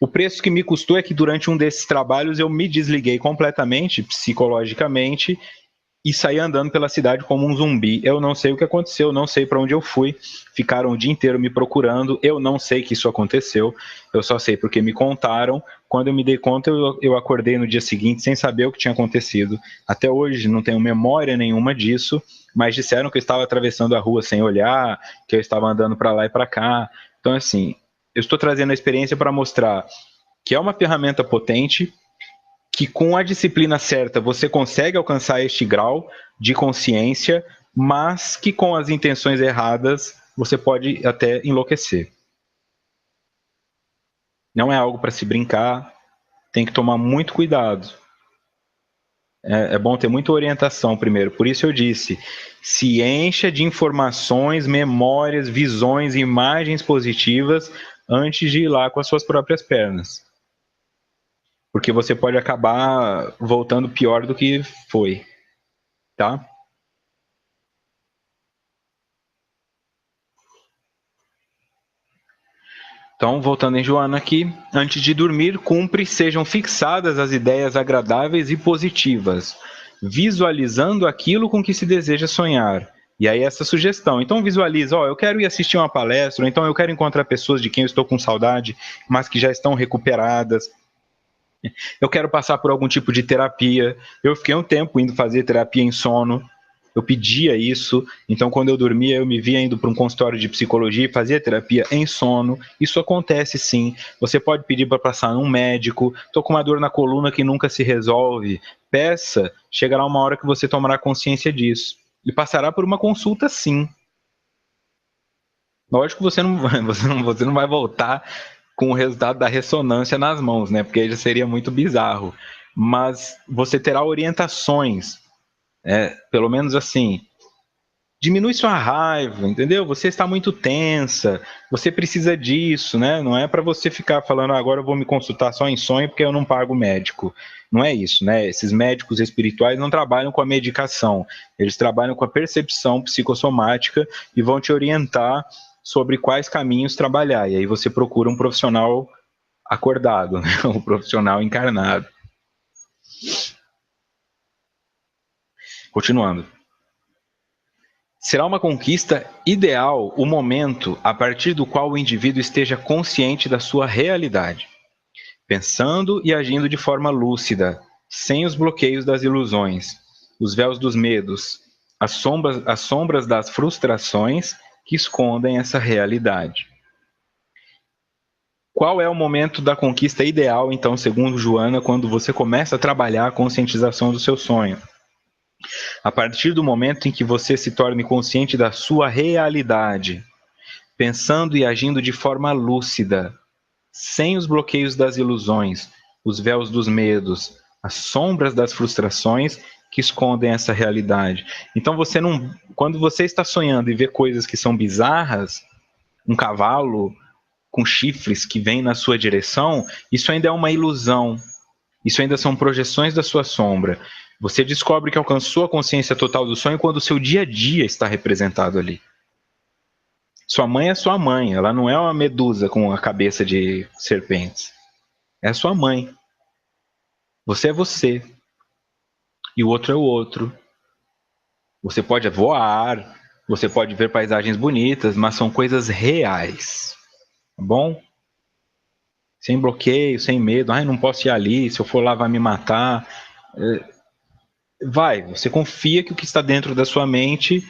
O preço que me custou é que durante um desses trabalhos eu me desliguei completamente, psicologicamente, e saí andando pela cidade como um zumbi. Eu não sei o que aconteceu, não sei para onde eu fui. Ficaram o dia inteiro me procurando. Eu não sei que isso aconteceu. Eu só sei porque me contaram. Quando eu me dei conta, eu acordei no dia seguinte sem saber o que tinha acontecido. Até hoje não tenho memória nenhuma disso, mas disseram que eu estava atravessando a rua sem olhar, que eu estava andando para lá e para cá. Então, assim, eu estou trazendo a experiência para mostrar que é uma ferramenta potente, que com a disciplina certa você consegue alcançar este grau de consciência, mas que com as intenções erradas você pode até enlouquecer. Não é algo para se brincar, tem que tomar muito cuidado. É bom ter muita orientação primeiro. Por isso eu disse, se encha de informações, memórias, visões, imagens positivas antes de ir lá com as suas próprias pernas. Porque você pode acabar voltando pior do que foi, tá? Então, voltando em Joana aqui, antes de dormir, cumpre sejam fixadas as ideias agradáveis e positivas, visualizando aquilo com que se deseja sonhar. E aí essa sugestão. Então visualiza, eu quero ir assistir uma palestra, ou então eu quero encontrar pessoas de quem eu estou com saudade, mas que já estão recuperadas. Eu quero passar por algum tipo de terapia. Eu fiquei um tempo indo fazer terapia em sono. Eu pedia isso, então quando eu dormia eu me via indo para um consultório de psicologia e fazia terapia em sono. Isso acontece sim. Você pode pedir para passar num médico. Estou com uma dor na coluna que nunca se resolve. Peça, chegará uma hora que você tomará consciência disso. E passará por uma consulta sim. Lógico que você não vai voltar com o resultado da ressonância nas mãos, né? Porque aí já seria muito bizarro. Mas você terá orientações. Pelo menos assim, diminui sua raiva, entendeu? Você está muito tensa, você precisa disso, né? Não é para você ficar falando, agora eu vou me consultar só em sonho porque eu não pago médico. Não é isso, né? Esses médicos espirituais não trabalham com a medicação, eles trabalham com a percepção psicossomática e vão te orientar sobre quais caminhos trabalhar. E aí você procura um profissional acordado, né? Um profissional encarnado. Continuando. Será uma conquista ideal o momento a partir do qual o indivíduo esteja consciente da sua realidade, pensando e agindo de forma lúcida, sem os bloqueios das ilusões, os véus dos medos, as sombras das frustrações que escondem essa realidade. Qual é o momento da conquista ideal, então, segundo Joana, quando você começa a trabalhar a conscientização do seu sonho? A partir do momento em que você se torne consciente da sua realidade, pensando e agindo de forma lúcida, sem os bloqueios das ilusões, os véus dos medos, as sombras das frustrações que escondem essa realidade. Então você não, quando você está sonhando e vê coisas que são bizarras, um cavalo com chifres que vem na sua direção, isso ainda é uma ilusão. Isso ainda são projeções da sua sombra. Você descobre que alcançou a consciência total do sonho quando o seu dia a dia está representado ali. Sua mãe é sua mãe, ela não é uma medusa com a cabeça de serpentes. é a sua mãe. Você é você. E o outro é o outro. Você pode voar, você pode ver paisagens bonitas, mas são coisas reais. Tá bom? Sem bloqueio, sem medo. Ai, não posso ir ali, se eu for lá vai me matar. Vai, você confia que o que está dentro da sua mente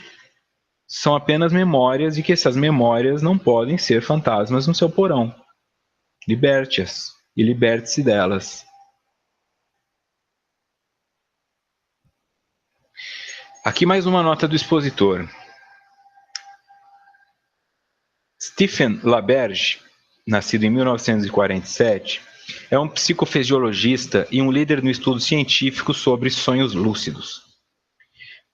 são apenas memórias e que essas memórias não podem ser fantasmas no seu porão. Liberte-as e liberte-se delas. Aqui mais uma nota do expositor. Stephen LaBerge, nascido em 1947, é um psicofisiologista e um líder no estudo científico sobre sonhos lúcidos.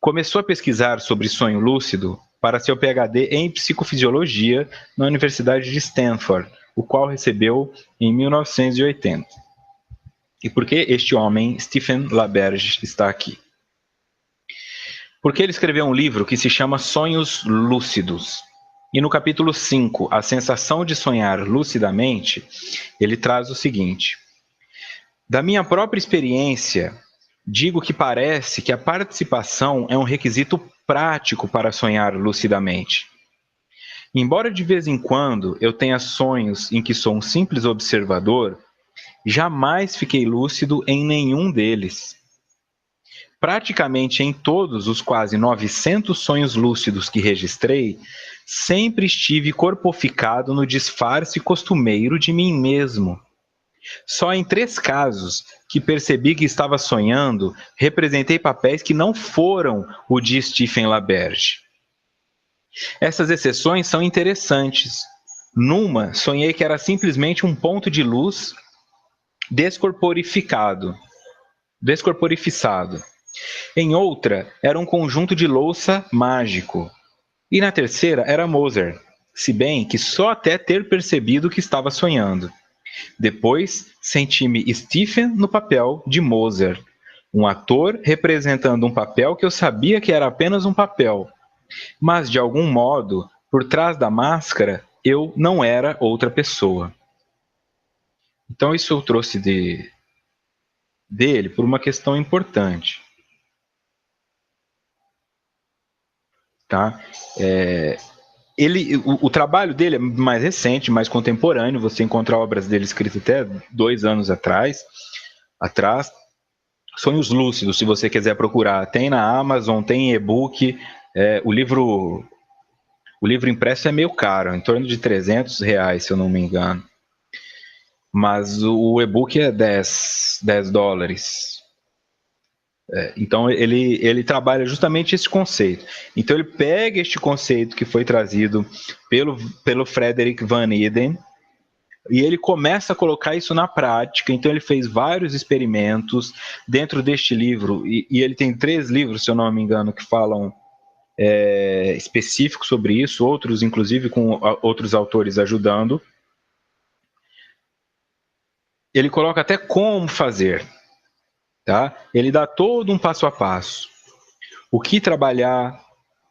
Começou a pesquisar sobre sonho lúcido para seu PhD em psicofisiologia na Universidade de Stanford, o qual recebeu em 1980. E por que este homem, Stephen LaBerge, está aqui? Porque ele escreveu um livro que se chama Sonhos Lúcidos. E no capítulo 5, A Sensação de Sonhar Lucidamente, ele traz o seguinte: da minha própria experiência, digo que parece que a participação é um requisito prático para sonhar lucidamente. Embora de vez em quando eu tenha sonhos em que sou um simples observador, jamais fiquei lúcido em nenhum deles. Praticamente em todos os quase 900 sonhos lúcidos que registrei, sempre estive corporificado no disfarce costumeiro de mim mesmo. Só em 3 casos que percebi que estava sonhando, representei papéis que não foram o de Stephen LaBerge. Essas exceções são interessantes. Numa, sonhei que era simplesmente um ponto de luz descorporificado. Em outra, era um conjunto de louça mágico. E na terceira era Moser, se bem que só até ter percebido que estava sonhando. Depois, senti-me Stephen no papel de Moser, um ator representando um papel que eu sabia que era apenas um papel, mas de algum modo, por trás da máscara, eu não era outra pessoa. Então isso eu trouxe dele por uma questão importante. Tá? O trabalho dele é mais recente, mais contemporâneo. Você encontra obras dele escritas até 2 anos atrás. Sonhos Lúcidos, se você quiser procurar. Tem na Amazon, tem em e-book. O livro impresso é meio caro, em torno de R$ 300, se eu não me engano. Mas o e-book é $10. Então ele trabalha justamente esse conceito. Então ele pega este conceito que foi trazido pelo Frederick Van Eden e ele começa a colocar isso na prática. Então ele fez vários experimentos dentro deste livro e ele tem 3 livros, se eu não me engano, que falam específicos sobre isso, outros inclusive com outros autores ajudando. Ele coloca até como fazer, tá? Ele dá todo um passo a passo. O que trabalhar,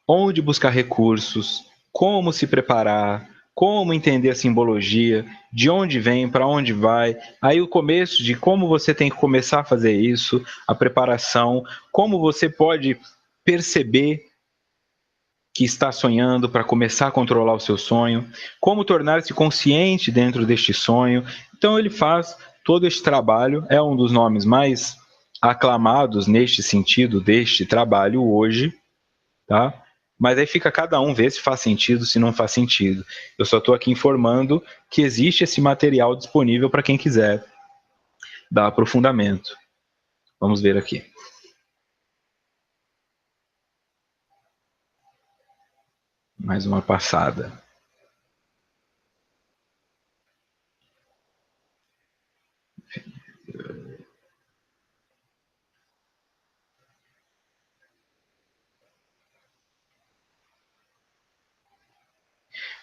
onde buscar recursos, como se preparar, como entender a simbologia, de onde vem, para onde vai. Aí o começo de como você tem que começar a fazer isso, a preparação, como você pode perceber que está sonhando para começar a controlar o seu sonho, como tornar-se consciente dentro deste sonho. Então ele faz todo este trabalho, é um dos nomes mais aclamados neste sentido deste trabalho hoje, tá? Mas aí fica cada um ver se faz sentido, se não faz sentido. Eu só estou aqui informando que existe esse material disponível para quem quiser dar aprofundamento. Vamos ver aqui. Mais uma passada.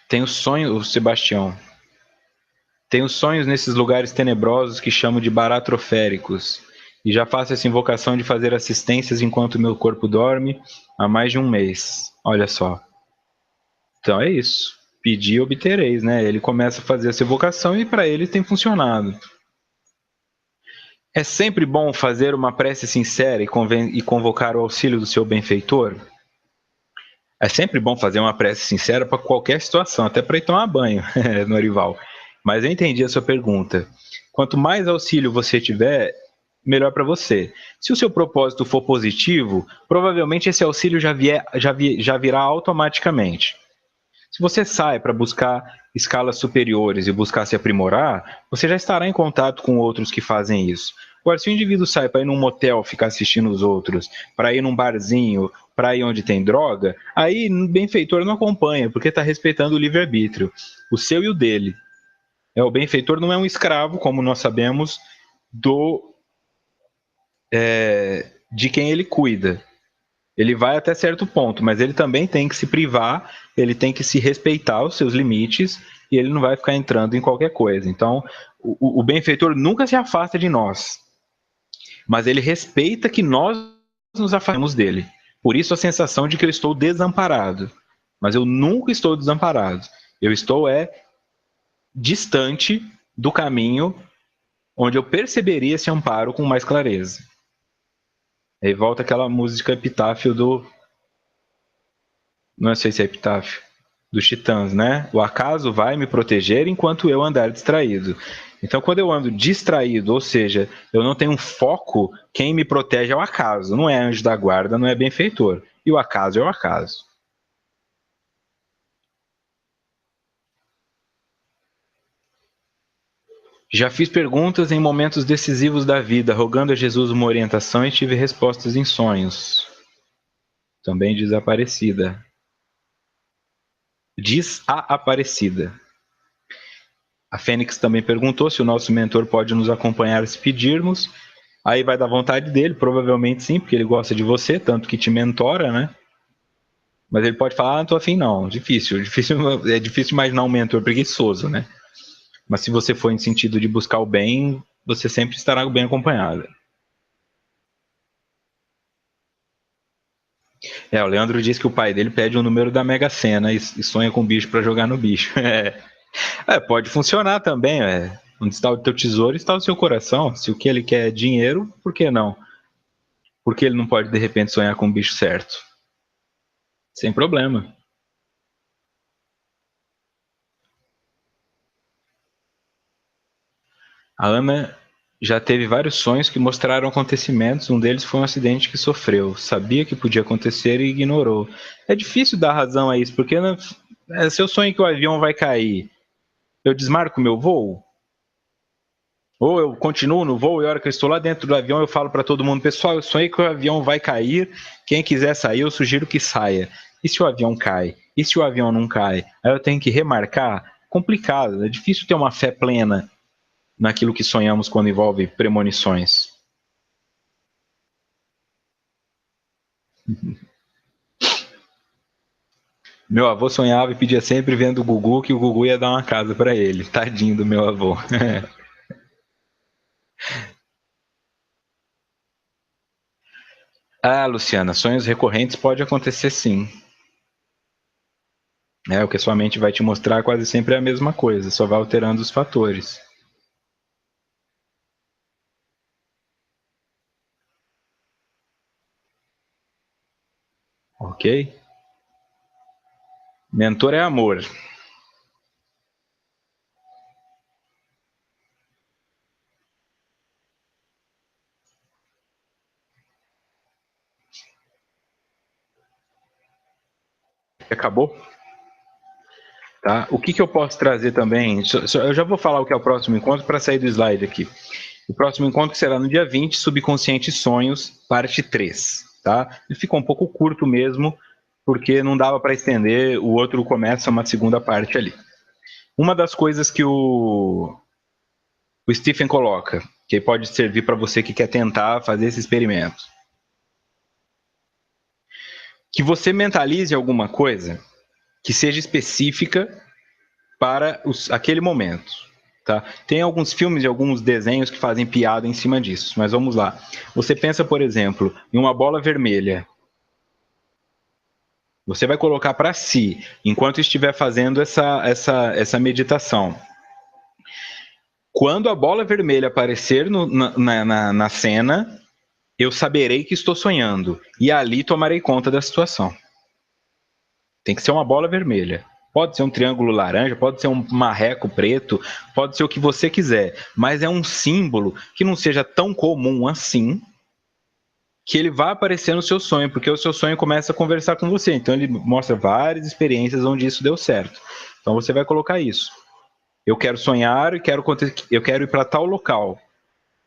Tem os sonhos, Sebastião. Tenho sonhos nesses lugares tenebrosos que chamo de baratroféricos, e já faço essa invocação de fazer assistências enquanto meu corpo dorme há mais de 1 mês. Olha só. Então é isso. Pedir, obtereis, né? Ele começa a fazer essa invocação e para ele tem funcionado. É sempre bom fazer uma prece sincera e convocar o auxílio do seu benfeitor? É sempre bom fazer uma prece sincera para qualquer situação, até para ir tomar banho, Norival. Mas eu entendi a sua pergunta. Quanto mais auxílio você tiver, melhor para você. Se o seu propósito for positivo, provavelmente esse auxílio já virá automaticamente. Se você sai para buscar escalas superiores e buscar se aprimorar, você já estará em contato com outros que fazem isso. Agora, se o indivíduo sai para ir num motel ficar assistindo os outros, para ir num barzinho, para ir onde tem droga, aí o benfeitor não acompanha, porque está respeitando o livre-arbítrio, o seu e o dele. O benfeitor não é um escravo, como nós sabemos, de quem ele cuida. Ele vai até certo ponto, mas ele também tem que se privar, ele tem que se respeitar os seus limites e ele não vai ficar entrando em qualquer coisa. Então, o benfeitor nunca se afasta de nós, mas ele respeita que nós nos afastamos dele. Por isso a sensação de que eu estou desamparado. Mas eu nunca estou desamparado. Eu estou distante do caminho onde eu perceberia esse amparo com mais clareza. Aí volta aquela música epitáfio do... Não sei se é epitáfio. Dos Titãs, né? O acaso vai me proteger enquanto eu andar distraído. Então, quando eu ando distraído, ou seja, eu não tenho um foco, quem me protege é o acaso. Não é anjo da guarda, não é benfeitor. E o acaso é o acaso. Já fiz perguntas em momentos decisivos da vida, rogando a Jesus uma orientação e tive respostas em sonhos. Também diz a Aparecida. Diz a Aparecida. A Fênix também perguntou se o nosso mentor pode nos acompanhar se pedirmos. Aí vai dar vontade dele, provavelmente sim, porque ele gosta de você, tanto que te mentora, né? Mas ele pode falar, não tô afim não, é difícil imaginar um mentor preguiçoso, né? Mas se você for em sentido de buscar o bem, você sempre estará bem acompanhada. O Leandro diz que o pai dele pede um número da Mega Sena e sonha com bicho para jogar no bicho. Pode funcionar também, Onde está o teu tesouro, está o seu coração. Se o que ele quer é dinheiro, por que não? Por que ele não pode, de repente, sonhar com o bicho certo? Sem problema. A Ana já teve vários sonhos que mostraram acontecimentos. Um deles foi um acidente que sofreu. Sabia que podia acontecer e ignorou. É difícil dar razão a isso, porque se eu sonho que o avião vai cair, eu desmarco meu voo? Ou eu continuo no voo e a hora que eu estou lá dentro do avião eu falo para todo mundo, pessoal, eu sonhei que o avião vai cair, quem quiser sair eu sugiro que saia. E se o avião cai? E se o avião não cai? Aí eu tenho que remarcar? Complicado, é difícil ter uma fé plena naquilo que sonhamos quando envolve premonições. Meu avô sonhava e pedia sempre vendo o Gugu que o Gugu ia dar uma casa para ele. Tadinho do meu avô. Ah, Luciana, sonhos recorrentes pode acontecer sim. O que a sua mente vai te mostrar quase sempre é a mesma coisa, só vai alterando os fatores. Ok? Mentor é amor. Acabou? Tá? O que eu posso trazer também? Eu já vou falar o que é o próximo encontro para sair do slide aqui. O próximo encontro será no dia 20, Subconsciente e Sonhos, parte 3. Tá? Ele ficou um pouco curto mesmo, porque não dava para estender, o outro começa uma segunda parte ali. Uma das coisas que o Stephen coloca, que pode servir para você que quer tentar fazer esse experimento. Que você mentalize alguma coisa que seja específica para aquele momento. Tá? Tem alguns filmes e alguns desenhos que fazem piada em cima disso, mas vamos lá. Você pensa, por exemplo, em uma bola vermelha. Você vai colocar para si, enquanto estiver fazendo essa meditação. Quando a bola vermelha aparecer na cena, eu saberei que estou sonhando. E ali tomarei conta da situação. Tem que ser uma bola vermelha. Pode ser um triângulo laranja, pode ser um marreco preto, pode ser o que você quiser. Mas é um símbolo que não seja tão comum assim, que ele vai aparecer no seu sonho, porque o seu sonho começa a conversar com você. Então ele mostra várias experiências onde isso deu certo. Então você vai colocar isso. Eu quero sonhar, eu quero ir para tal local.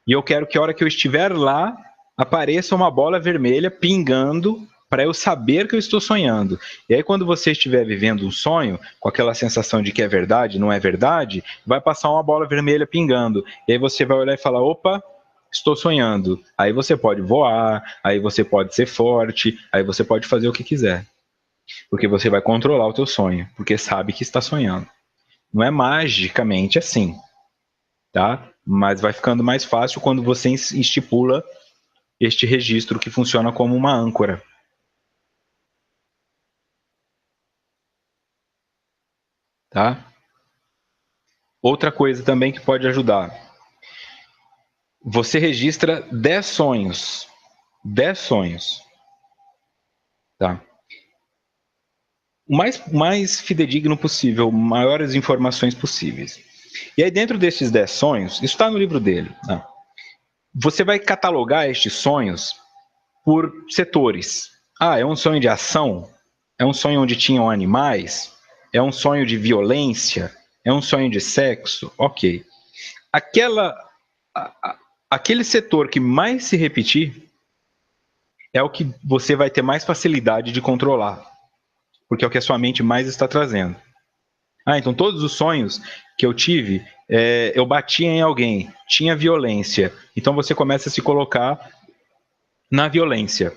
E eu quero que a hora que eu estiver lá, apareça uma bola vermelha pingando para eu saber que eu estou sonhando. E aí quando você estiver vivendo um sonho, com aquela sensação de que é verdade, não é verdade, vai passar uma bola vermelha pingando. E aí você vai olhar e falar, opa, estou sonhando. Aí você pode voar, aí você pode ser forte, aí você pode fazer o que quiser. Porque você vai controlar o teu sonho, porque sabe que está sonhando. Não é magicamente assim, tá? Mas vai ficando mais fácil quando você estipula este registro que funciona como uma âncora. Tá? Outra coisa também que pode ajudar. Você registra 10 sonhos. 10 sonhos. Tá? O mais fidedigno possível, maiores informações possíveis. E aí dentro desses 10 sonhos, isso está no livro dele, tá? Você vai catalogar estes sonhos por setores. Ah, é um sonho de ação? É um sonho onde tinham animais? É um sonho de violência? É um sonho de sexo? Ok. Aquela, aquele setor que mais se repetir é o que você vai ter mais facilidade de controlar, porque é o que a sua mente mais está trazendo. Ah, então todos os sonhos que eu tive, eu batia em alguém, tinha violência. Então você começa a se colocar na violência.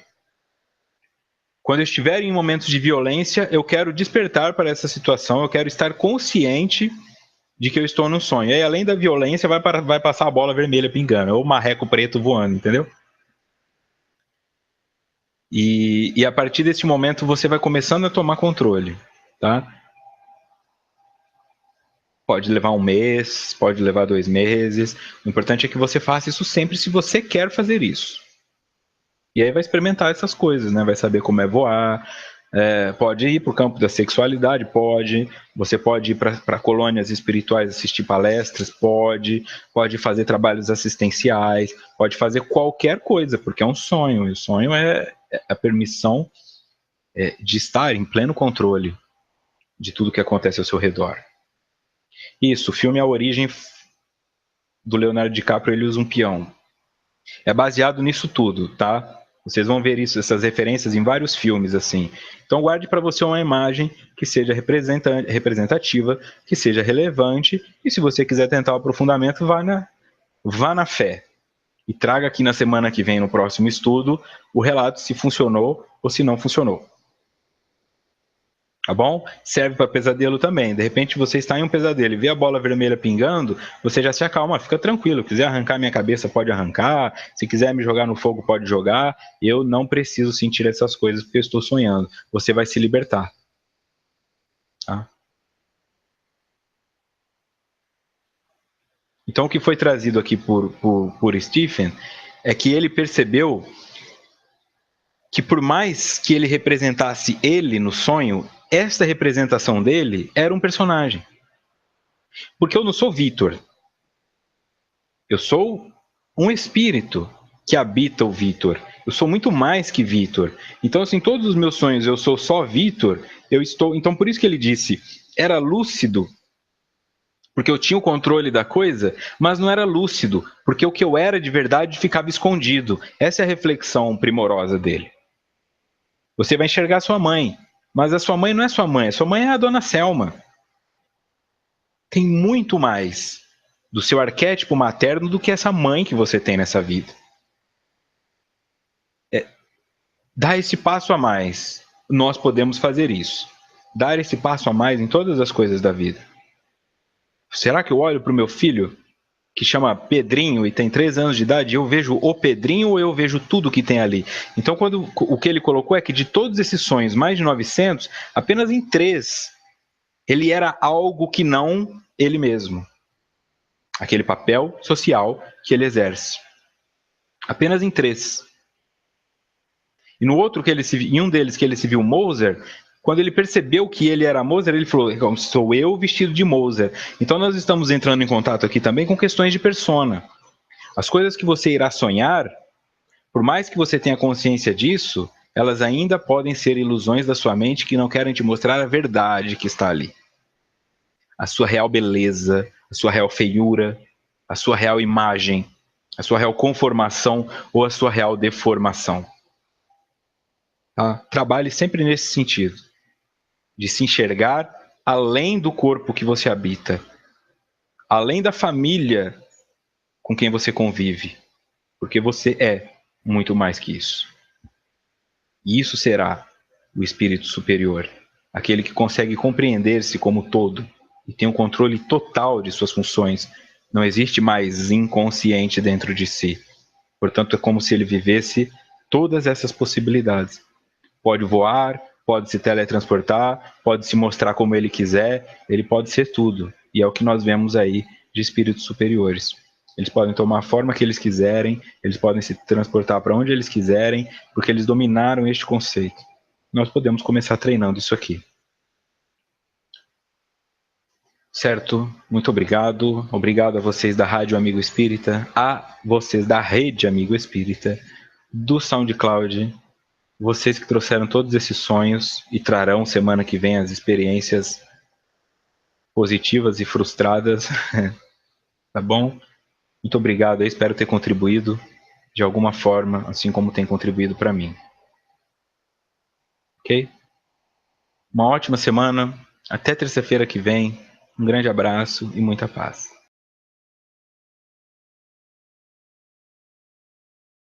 Quando eu estiver em momentos de violência, eu quero despertar para essa situação, eu quero estar consciente de que eu estou no sonho. E aí, além da violência, vai passar a bola vermelha pingando, ou o marreco preto voando, entendeu? E a partir desse momento você vai começando a tomar controle, tá? Pode levar um mês, pode levar 2 meses. O importante é que você faça isso sempre se você quer fazer isso. E aí vai experimentar essas coisas, né? Vai saber como é voar. Pode ir para o campo da sexualidade, pode. Você pode ir para colônias espirituais assistir palestras, pode fazer trabalhos assistenciais, pode fazer qualquer coisa, porque é um sonho. E o sonho é a permissão de estar em pleno controle de tudo que acontece ao seu redor. Isso, o filme A Origem do Leonardo DiCaprio, ele usa um peão. É baseado nisso tudo, tá? Vocês vão ver isso, essas referências em vários filmes, assim. Então guarde para você uma imagem que seja representativa, que seja relevante, e se você quiser tentar o aprofundamento, vá na fé. E traga aqui na semana que vem, no próximo estudo, o relato se funcionou ou se não funcionou. Tá bom? Serve para pesadelo também. De repente você está em um pesadelo e vê a bola vermelha pingando, você já se acalma, fica tranquilo. Se quiser arrancar minha cabeça, pode arrancar. Se quiser me jogar no fogo, pode jogar. Eu não preciso sentir essas coisas porque eu estou sonhando. Você vai se libertar. Tá? Então o que foi trazido aqui por Stephen é que ele percebeu que por mais que ele representasse ele no sonho, esta representação dele era um personagem. Porque eu não sou Vitor. Eu sou um espírito que habita o Vitor. Eu sou muito mais que Vitor. Então, assim, todos os meus sonhos eu sou só Vitor, eu estou. Então, por isso que ele disse, era lúcido, porque eu tinha o controle da coisa, mas não era lúcido, porque o que eu era de verdade ficava escondido. Essa é a reflexão primorosa dele. Você vai enxergar sua mãe, mas a sua mãe não é sua mãe é a dona Selma. Tem muito mais do seu arquétipo materno do que essa mãe que você tem nessa vida. Dar esse passo a mais, nós podemos fazer isso. Dar esse passo a mais em todas as coisas da vida. Será que eu olho para o meu filho, que chama Pedrinho e tem 3 anos de idade, e eu vejo o Pedrinho ou eu vejo tudo que tem ali? Então, o que ele colocou é que de todos esses sonhos, mais de 900, apenas em 3, ele era algo que não ele mesmo. aquele papel social que ele exerce. Apenas em 3. E no outro em um deles que ele se viu Moser, quando ele percebeu que ele era Moser, ele falou: sou eu vestido de Moser. Então nós estamos entrando em contato aqui também com questões de persona. As coisas que você irá sonhar, por mais que você tenha consciência disso, elas ainda podem ser ilusões da sua mente que não querem te mostrar a verdade que está ali. A sua real beleza, a sua real feiura, a sua real imagem, a sua real conformação ou a sua real deformação. Tá? Trabalhe sempre nesse sentido, de se enxergar além do corpo que você habita, além da família com quem você convive, porque você é muito mais que isso. E isso será o espírito superior, aquele que consegue compreender-se como todo e tem um controle total de suas funções. Não existe mais inconsciente dentro de si. Portanto, é como se ele vivesse todas essas possibilidades. Pode voar, pode se teletransportar, pode se mostrar como ele quiser, ele pode ser tudo. E é o que nós vemos aí de espíritos superiores. Eles podem tomar a forma que eles quiserem, eles podem se transportar para onde eles quiserem, porque eles dominaram este conceito. Nós podemos começar treinando isso aqui. Certo? Muito obrigado. Obrigado a vocês da Rádio Amigo Espírita, a vocês da Rede Amigo Espírita, do SoundCloud, vocês que trouxeram todos esses sonhos e trarão semana que vem as experiências positivas e frustradas. Tá bom? Muito obrigado. Eu espero ter contribuído de alguma forma, assim como tem contribuído para mim. Ok? Uma ótima semana. Até terça-feira que vem. Um grande abraço e muita paz.